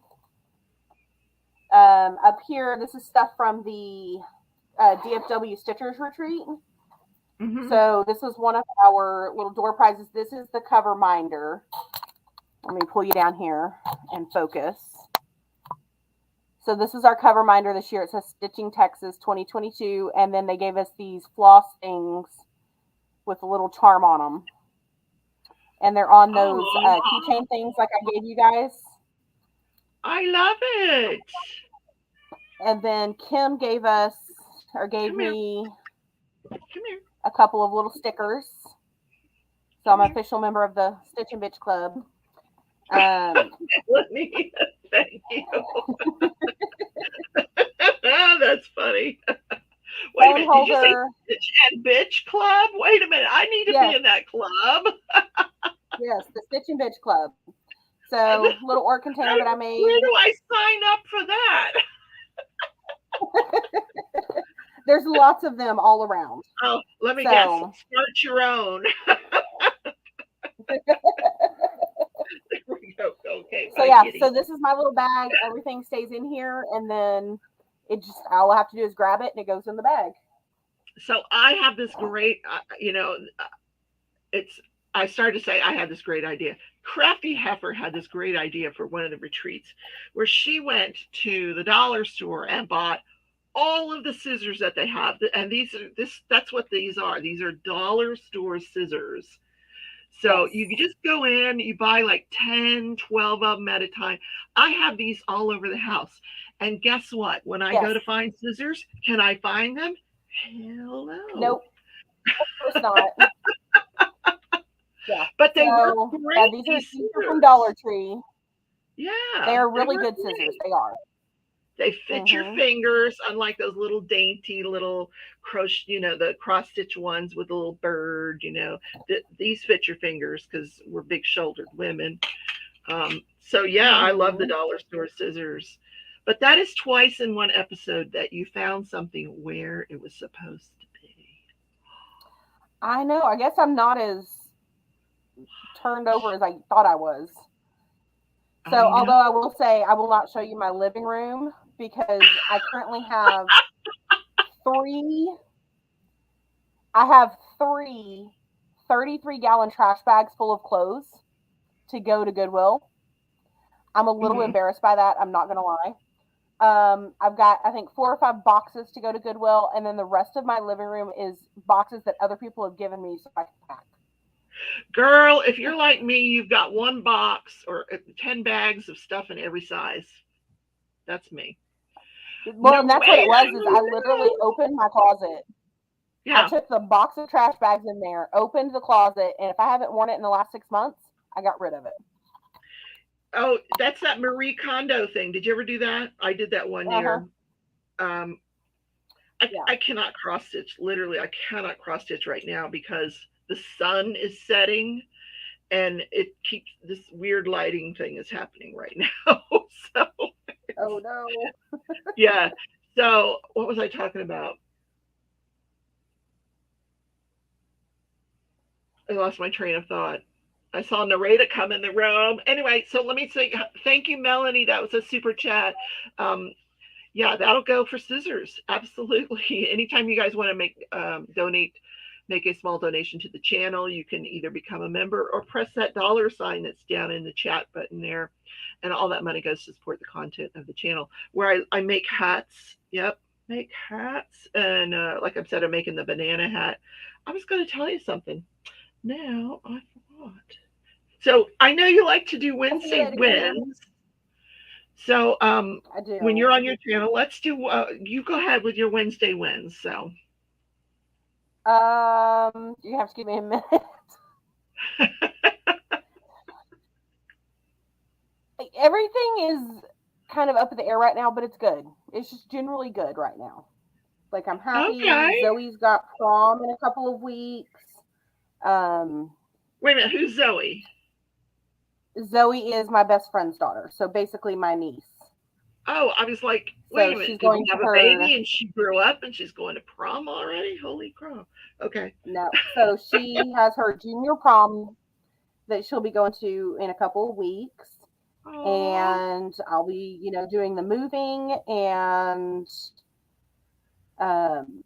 B: up here, this is stuff from the DFW Stitchers Retreat.
A: Mm-hmm.
B: So this was one of our little door prizes. This is the cover minder. Let me pull you down here and focus. So this is our cover minder this year. It says Stitching Texas 2022. And then they gave us these floss things with a little charm on them. And they're on those keychain things like I gave you guys.
A: I love it.
B: And then Kim gave us, or gave me
A: Come here.
B: a couple of little stickers. So I'm an official member of the Stitch and Bitch Club.
A: Let me thank you. That's funny. Wait a minute. Did you say Stitch and Bitch Club? Wait a minute. I need to be in that club.
B: Yes, the Stitch and Bitch Club. So little Ort container that I made.
A: Where do I sign up for that?
B: There's lots of them all around.
A: Oh, let me guess. Start your own. There we go. Okay.
B: So yeah, so this is my little bag. Everything stays in here, and then all I have to do is grab it, and it goes in the bag.
A: So I have this great, I started to say I had this great idea. Crafty Heifer had this great idea for one of the retreats where she went to the dollar store and bought all of the scissors that they have. And that's what these are. These are dollar store scissors. So you can just go in, you buy like 10, 12 of them at a time. I have these all over the house. And guess what? When I go to find scissors, can I find them? Hell no.
B: Nope. Of course not. Yeah.
A: But they work great.
B: These are from Dollar Tree.
A: Yeah.
B: They are really good scissors. They are.
A: They fit your fingers, unlike those little dainty little crochet, the cross stitch ones with a little bird, these fit your fingers because we're big shouldered women. So yeah, I love the dollar store scissors. But that is twice in one episode that you found something where it was supposed to be.
B: I know. I guess I'm not as turned over as I thought I was. So although I will say I will not show you my living room because I currently have three 33-gallon trash bags full of clothes to go to Goodwill. I'm a little embarrassed by that. I'm not going to lie. I've got, I think, 4 or 5 boxes to go to Goodwill. And then the rest of my living room is boxes that other people have given me so I can pack.
A: Girl, if you're like me, you've got 1 box or 10 bags of stuff in every size. That's me.
B: Well, and that's what it was, is I literally opened my closet. Yeah. I took the box of trash bags in there, opened the closet, and if I haven't worn it in the last 6 months, I got rid of it.
A: Oh, that's that Marie Kondo thing. Did you ever do that? I did that one year. I cannot cross stitch. Literally, I cannot cross stitch right now because the sun is setting and it keeps this weird lighting thing is happening right now. So
B: Oh no.
A: yeah. So what was I talking about? I lost my train of thought. I saw Narrate come in the room. Anyway, so let me say thank you, Melanie. That was a super chat. Um, yeah, that'll go for scissors. Absolutely. Anytime you guys want to make a small donation to the channel, you can either become a member or press that dollar sign that's down in the chat button there. And all that money goes to support the content of the channel where I make hats. Yep, make hats. And like I said, I'm making the banana hat. I was going to tell you something. Now I forgot. So I know you like to do Wednesday wins. So
B: I
A: when
B: do.
A: you're on your channel, let's do. You go ahead with your Wednesday wins. So
B: You have to give me a minute. Everything is kind of up in the air right now, but it's good. It's just generally good right now. Like I'm happy.
A: okay.
B: Zoe's got prom in a couple of weeks. Um,
A: Wait a minute. Who's Zoe?
B: Zoe is my best friend's daughter, so basically my niece.
A: Oh, I was like, wait
B: So
A: a minute.
B: she's
A: Did we
B: going to
A: have a
B: her.
A: baby and she grew up and she's going to prom already? Holy crap. Okay.
B: No, so she has her junior prom that she'll be going to in a couple of weeks,
A: Oh.
B: and I'll be, doing the moving and um,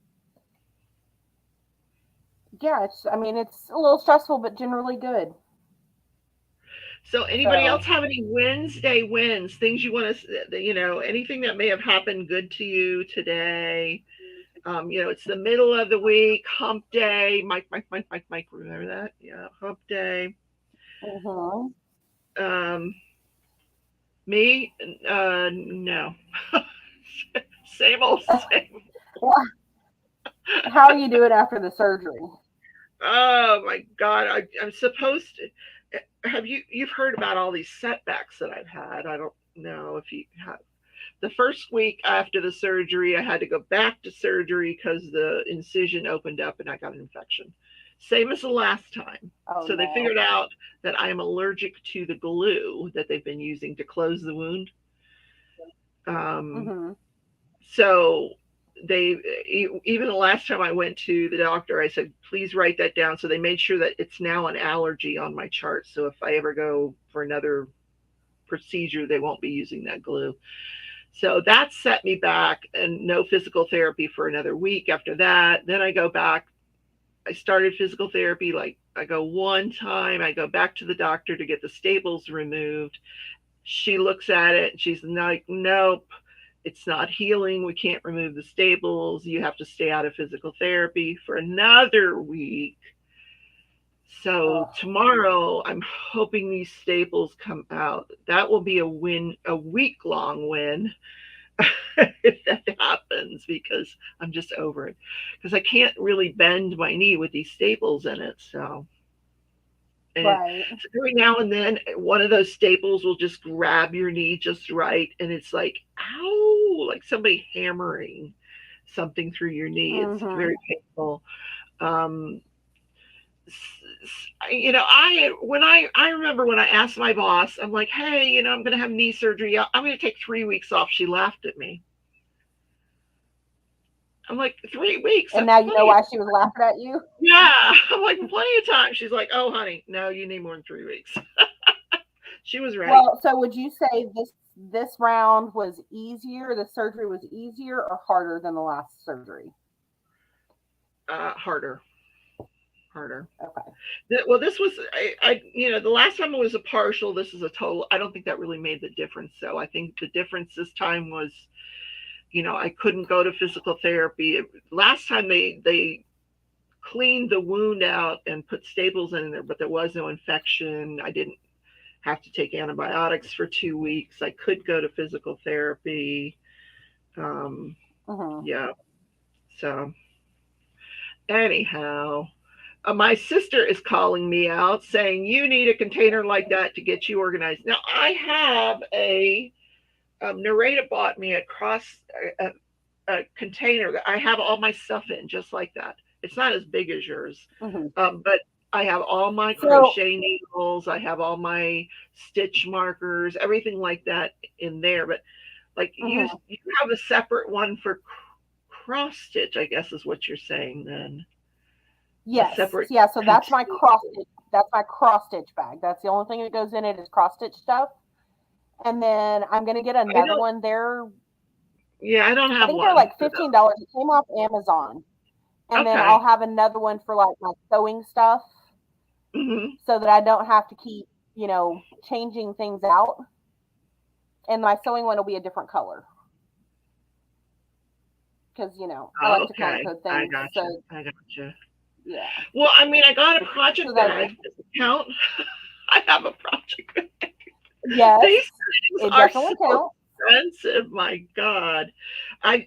B: yeah, it's a little stressful, but generally good.
A: So anybody else
B: So,
A: have any Wednesday wins? Things you want to, anything that may have happened good to you today? It's the middle of the week, hump day. Mike. Remember that? Yeah, hump day.
B: mhm.
A: Um, Me? No. Same old same.
B: Well, how are you doing after the surgery?
A: Oh my God. I'm supposed to. You've heard about all these setbacks that I've had? I don't know if you have. The first week after the surgery, I had to go back to surgery because the incision opened up and I got an infection. Same as the last time.
B: Oh
A: So they
B: no.
A: figured out that I am allergic to the glue that they've been using to close the wound. Um,
B: Mhm.
A: so they even the last time I went to the doctor, I said, please write that down. So they made sure that it's now an allergy on my chart. So if I ever go for another procedure, they won't be using that glue. So that set me back, and no physical therapy for another week after that. Then I go back. I started physical therapy. Like I go one time, I go back to the doctor to get the staples removed. She looks at it and she's like, nope, it's not healing. We can't remove the staples. You have to stay out of physical therapy for another week. So
B: Oh,
A: tomorrow, I'm hoping these staples come out. That will be a win, a week long win if that happens, because I'm just over it. Because I can't really bend my knee with these staples in it. So, and
B: right.
A: so every now and then, one of those staples will just grab your knee just right. And it's like, ow, like somebody hammering something through your knee. It's
B: Mhm.
A: very painful. Um, I remember when I asked my boss, I'm like, hey, I'm going to have knee surgery. I'm going to take 3 weeks off. She laughed at me. I'm like, 3 weeks?
B: And
A: That's
B: now you know
A: plenty of
B: why she was laughing at you.
A: yeah. I'm like, plenty of time. She's like, oh, honey, no, you need more than 3 weeks. She was right.
B: Well, so would you say this round was easier? The surgery was easier or harder than the last surgery?
A: Harder, harder.
B: Okay.
A: Well, this was the last time it was a partial. This is a total. I don't think that really made the difference. So I think the difference this time was, I couldn't go to physical therapy. Last time they cleaned the wound out and put staples in there, but there was no infection. I didn't have to take antibiotics for 2 weeks. I could go to physical therapy. Um,
B: Mhm.
A: yeah. So anyhow, my sister is calling me out saying you need a container like that to get you organized. Now I have a narrator bought me a, a container that I have all my stuff in, just like that. It's not as big as yours,
B: Mhm.
A: but I have all my
B: So,
A: crochet needles. I have all my stitch markers, everything like that in there. But like
B: mhm.
A: you have a separate one for cross stitch, I guess is what you're saying then. A
B: Yes,
A: separate
B: yeah. So that's my cross
A: container.
B: stitch. That's my cross stitch bag. That's the only thing that goes in it is cross stitch stuff. And then I'm gonna get
A: I
B: another
A: don't.
B: one.
A: Yeah, I don't
B: I
A: have
B: think they're
A: one
B: like
A: for
B: $15. It came off Amazon. And
A: those.
B: then I'll
A: Okay.
B: have another one for like my sewing stuff
A: Hmm.
B: so that I don't have to keep, changing things out. And my sewing one will be a different color because, I like
A: Oh,
B: to color
A: okay.
B: code
A: I
B: things.
A: gotcha.
B: So,
A: I gotcha.
B: yeah.
A: Well, I mean, I got a
B: So
A: project
B: that,
A: bag. Does it count? I have a project bag.
B: yes,
A: These things
B: it
A: are
B: definitely
A: so
B: counts.
A: expensive. My God. I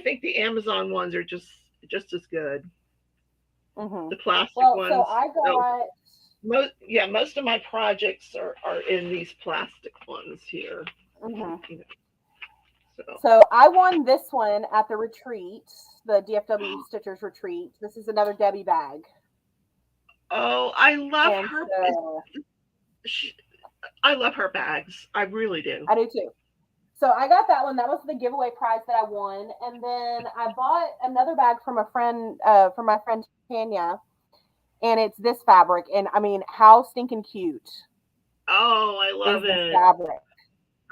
A: think the Amazon ones are just as good.
B: Hmm.
A: The plastic
B: Well, so
A: ones.
B: I
A: No,
B: got,
A: most of my projects are in these plastic ones here.
B: mhm.
A: You know, so.
B: So I won this one at the retreat, the DFW Stitchers retreat. This is another Debbie bag.
A: Oh, I love
B: And
A: her.
B: so
A: She, I love her bags. I really do.
B: I do too. So I got that one. That was the giveaway prize that I won. And then I bought another bag from my friend Tanya, and it's this fabric. And I mean, how stinking cute
A: Oh, I
B: is
A: love
B: this
A: it.
B: fabric?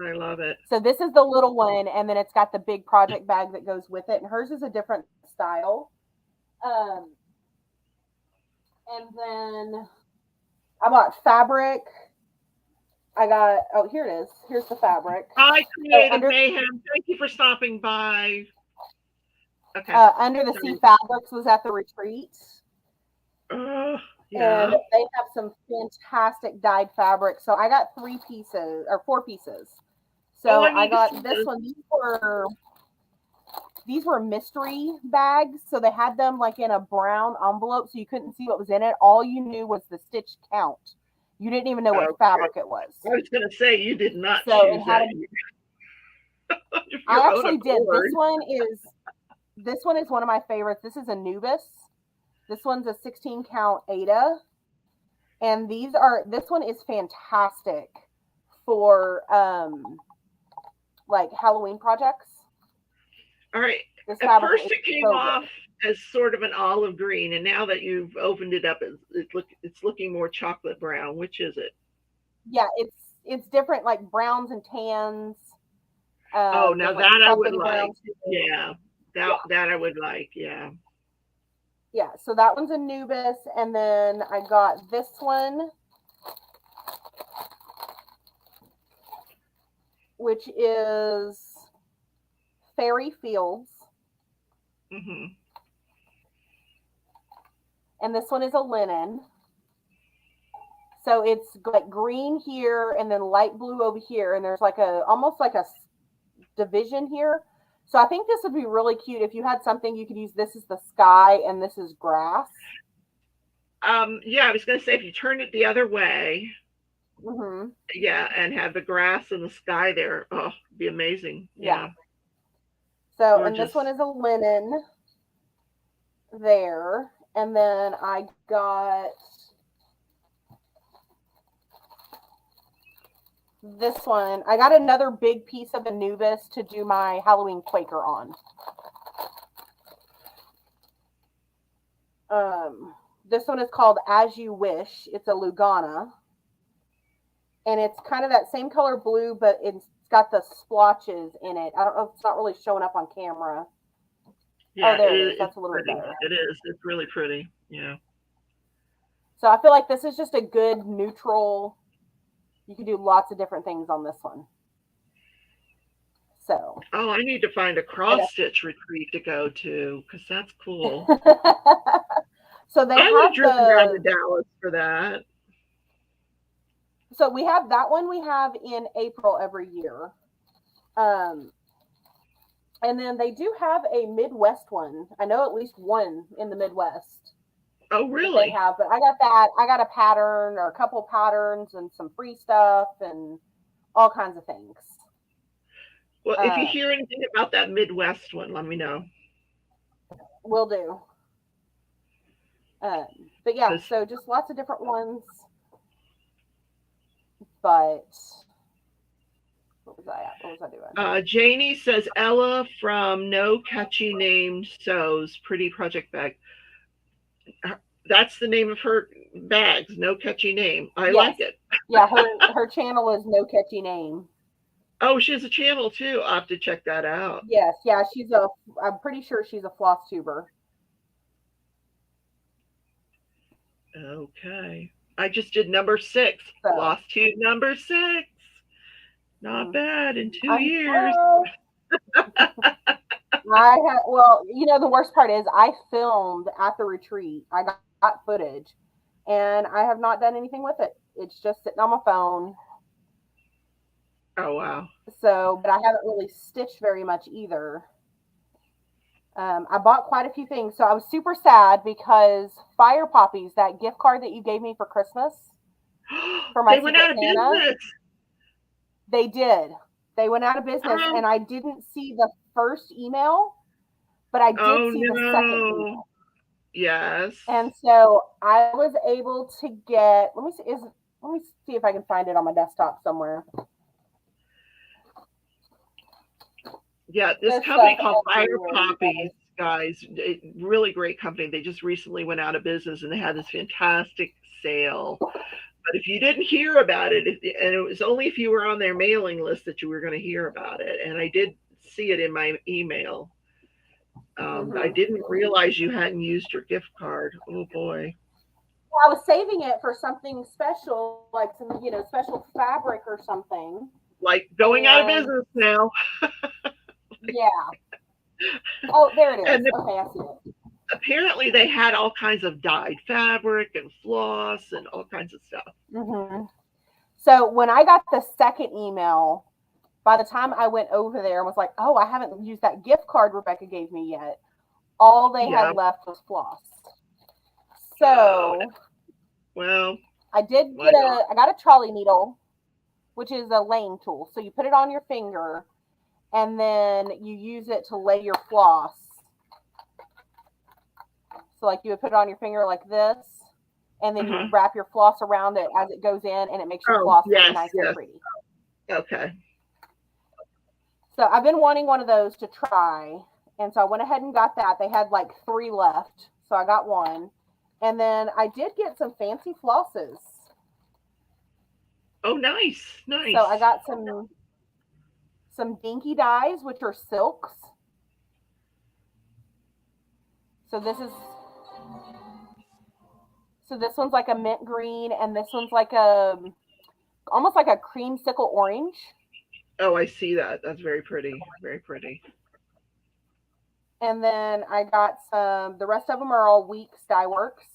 A: I love it.
B: So this is the little one, and then it's got the big project bag that goes with it. And hers is a different style. Um, and then I bought fabric. Here it is. Here's the fabric.
A: Hi,
B: So
A: Creative Mayhem. Thank you for stopping by. Okay.
B: under the sea
A: Sorry.
B: fabrics was at the retreat.
A: Uh,
B: And
A: yeah.
B: they have some fantastic dyed fabric. So I got 3 pieces or 4 pieces.
A: Oh,
B: So
A: I
B: I
A: need to see
B: got this
A: this.
B: one. These were mystery bags. So they had them like in a brown envelope, so you couldn't see what was in it. All you knew was the stitch count. You didn't even know what
A: Okay.
B: fabric it was.
A: I was going to say you did not
B: So it
A: choose
B: had
A: that
B: a.
A: of
B: I
A: your own
B: actually did. This
A: accord.
B: one is. This one is one of my favorites. This is Anubis. This one's a 16 count Ada. And this one is fantastic for like Halloween projects.
A: All right.
B: This
A: At
B: fabric
A: first,
B: is
A: it came
B: so
A: off
B: good.
A: as sort of an olive green, and now that you've opened it up, it's looking more chocolate brown. Which is it?
B: Yeah, it's different, like browns and tans.
A: Oh, now
B: There's like
A: that I would
B: chocolatey
A: like.
B: browns too.
A: Yeah,
B: Yeah,
A: that I would like. Yeah.
B: yeah. So that one's Anubis, and then I got this one, which is Fairy Fields,
A: Hmm.
B: and this one is a linen. So it's like green here and then light blue over here, and there's like a almost like a division here. So I think this would be really cute if you had something you could use. This is the sky and this is grass.
A: Yeah, I was going to say if you turn it the other way,
B: Mm-hmm.
A: yeah, and have the grass and the sky there, oh, it'd be amazing.
B: Yeah.
A: Yeah,
B: So, and this
A: gorgeous.
B: one is a linen there. And then I got this one. I got another big piece of Anubis to do my Halloween Quaker on. This one is called As You Wish. It's a Lugana. And it's kind of that same color blue, but it's got the splotches in it. I don't know if it's not really showing up on camera. Oh,
A: Yeah,
B: there it is.
A: it's
B: That's a little bit
A: pretty.
B: better.
A: It is. It's really pretty. Yeah.
B: So I feel like this is just a good neutral. You can do lots of different things on this one. So.
A: Oh, I need to find a cross stitch retreat to go to because that's cool.
B: So they
A: I would have
B: have
A: driven down to Dallas for that.
B: so we have that one we have in April every year. And then they do have a Midwest one. I know at least one in the Midwest
A: Oh,
B: that they
A: really?
B: have, but I got that. I got a pattern or a couple patterns and some free stuff and all kinds of things.
A: Well, if you
B: Um,
A: hear anything about that Midwest one, let me know.
B: will do. But yeah,
A: Because
B: so just lots of different ones. But what was I at? What was I doing?
A: Janie says Ella from No Catchy Name Sews Pretty Project Bag. That's the name of her bags. No catchy name. I
B: Yes.
A: like it.
B: Yeah, her channel is No Catchy Name.
A: Oh, she has a channel too. I'll have to check that out.
B: Yes, yeah, I'm pretty sure she's a floss tuber.
A: Okay. I just did number 6.
B: So,
A: Floss tube number 6. Not
B: mm,
A: bad in 2 years.
B: well, well, the worst part is I filmed at the retreat. I got footage and I have not done anything with it. It's just sitting on my phone.
A: Oh, wow.
B: So, but I haven't really stitched very much either. I bought quite a few things. So I was super sad because Fire Poppies, that gift card that you gave me for Christmas for my
A: They went
B: Secret
A: out of
B: Santa,
A: business.
B: they did. They went out of business,
A: Oh,
B: and I didn't see the first email, but I did
A: oh
B: see the second
A: no.
B: email.
A: Yes.
B: And so I was able to get. Let me see if I can find it on my desktop somewhere.
A: Yeah, this
B: This
A: company
B: stuff
A: called Fire
B: everywhere.
A: Poppies, guys, really great company. They just recently went out of business and they had this fantastic sale. But if you didn't hear about it, and it was only if you were on their mailing list that you were going to hear about it, and I did see it in my email. I
B: Mm-hmm.
A: didn't realize you hadn't used your gift card. Oh boy.
B: I was saving it for something special, like some, special fabric or something.
A: Like going out of
B: And
A: business now.
B: yeah. Oh, there it is.
A: And
B: Okay, I see it.
A: apparently they had all kinds of dyed fabric and floss and all kinds of stuff.
B: Mm-hmm. So when I got the second email, by the time I went over there and was like, oh, I haven't used that gift card Rebecca gave me yet, all they had
A: Yeah.
B: left was floss.
A: Oh,
B: So
A: well,
B: I got a trolley needle, which is a laying tool. So you put it on your finger and then you use it to lay your floss. So like you would put it on your finger like this, and then you wrap your floss around it as it goes in, and it makes your
A: Oh,
B: floss very
A: yes,
B: nice and
A: yes.
B: pretty.
A: Okay.
B: So I've been wanting one of those to try, and so I went ahead and got that. They had like 3 left, so I got one. And then I did get some fancy flosses.
A: Oh, nice, nice.
B: So I got some dinky dyes, which are silks. So this one's like a mint green, and this one's like almost like a creamsicle orange.
A: Oh, I see that. That's very pretty. Very pretty.
B: And then I got the rest of them are all Weeks Dye Works.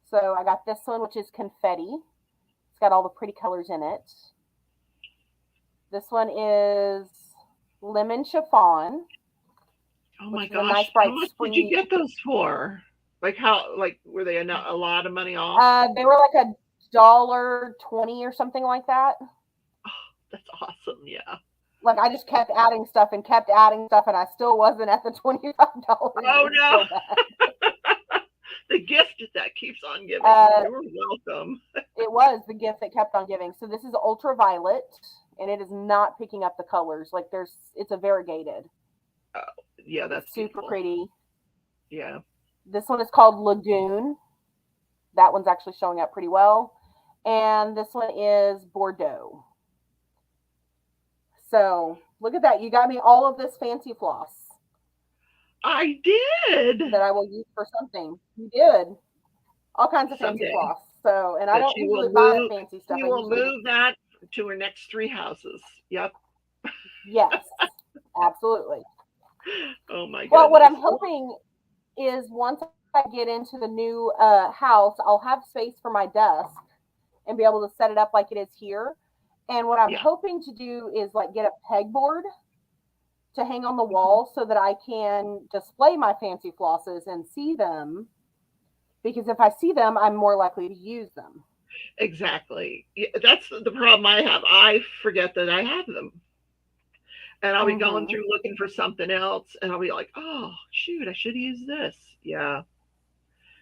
B: So I got this one, which is confetti. It's got all the pretty colors in it. This one is lemon chiffon.
A: Oh my
B: is a
A: gosh.
B: nice, bright,
A: How much did
B: springy.
A: you get those for? Like were they a lot of money off?
B: They were like $1.20 or something like that.
A: Oh, that's awesome. Yeah.
B: Like I just kept adding stuff, and I still wasn't at the $25.
A: Oh no. The gift that keeps on giving. You're welcome.
B: It was the gift that kept on giving. So this is ultraviolet, and it is not picking up the colors. Like it's a variegated.
A: Oh, yeah, that's
B: super
A: beautiful.
B: pretty.
A: Yeah.
B: This one is called Lagoon. That one's actually showing up pretty well. And this one is Bordeaux. So look at that. You got me all of this fancy floss.
A: I did.
B: That I will use for something. You did. All kinds of fancy floss. So, and I don't usually buy fancy stuff.
A: You will move that to her next 3 houses. Yep.
B: Yes, absolutely.
A: Oh my goodness.
B: Well, what I'm hoping is once I get into the new house, I'll have space for my desk and be able to set it up like it is here. And what I'm hoping to do is like get a pegboard to hang on the wall so that I can display my fancy flosses and see them. Because if I see them, I'm more likely to use them.
A: Exactly. That's the problem I have. I forget that I have them. And I'll be going through looking for something else, and I'll be like, oh, shoot, I should use this. Yeah.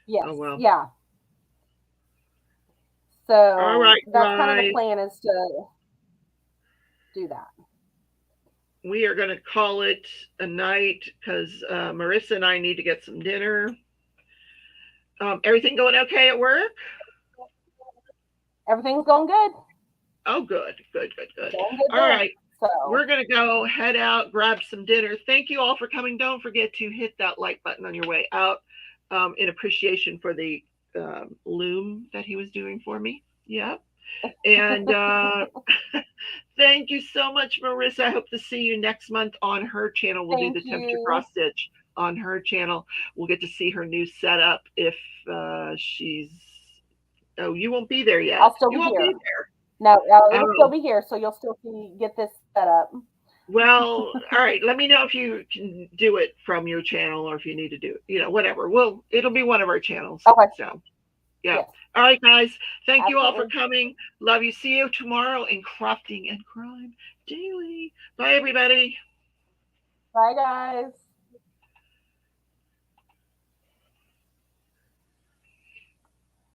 B: Yes.
A: Oh, well.
B: Yeah.
A: All
B: So
A: right,
B: that's kind of the
A: guys.
B: plan, is to do that.
A: We are going to call it a night because Marissa and I need to get some dinner. Everything going okay at work?
B: Everything's going good.
A: Oh, good, good, good, good.
B: Going good
A: All
B: there.
A: right.
B: So
A: We're going to go head out, grab some dinner. Thank you all for coming. Don't forget to hit that like button on your way out in appreciation for the loom that he was doing for me. Yep. And thank you so much, Marissa. I hope to see you next month on her channel. We'll do
B: thank
A: the temperature
B: you.
A: cross stitch on her channel. We'll get to see her new setup if she's. Oh, you won't be there yet.
B: I'll still
A: You
B: be
A: won't be
B: here.
A: there.
B: No, it'll still
A: Oh,
B: be here, so you'll still get this set up.
A: well, all right. Let me know if you can do it from your channel or if you need to do it, whatever. It'll be one of our channels.
B: Okay.
A: So, yeah.
B: Yes.
A: All right, guys. Thank you all for
B: Absolutely.
A: coming. Love you. See you tomorrow in Crafting and Crime Daily. Bye, everybody.
B: Bye, guys.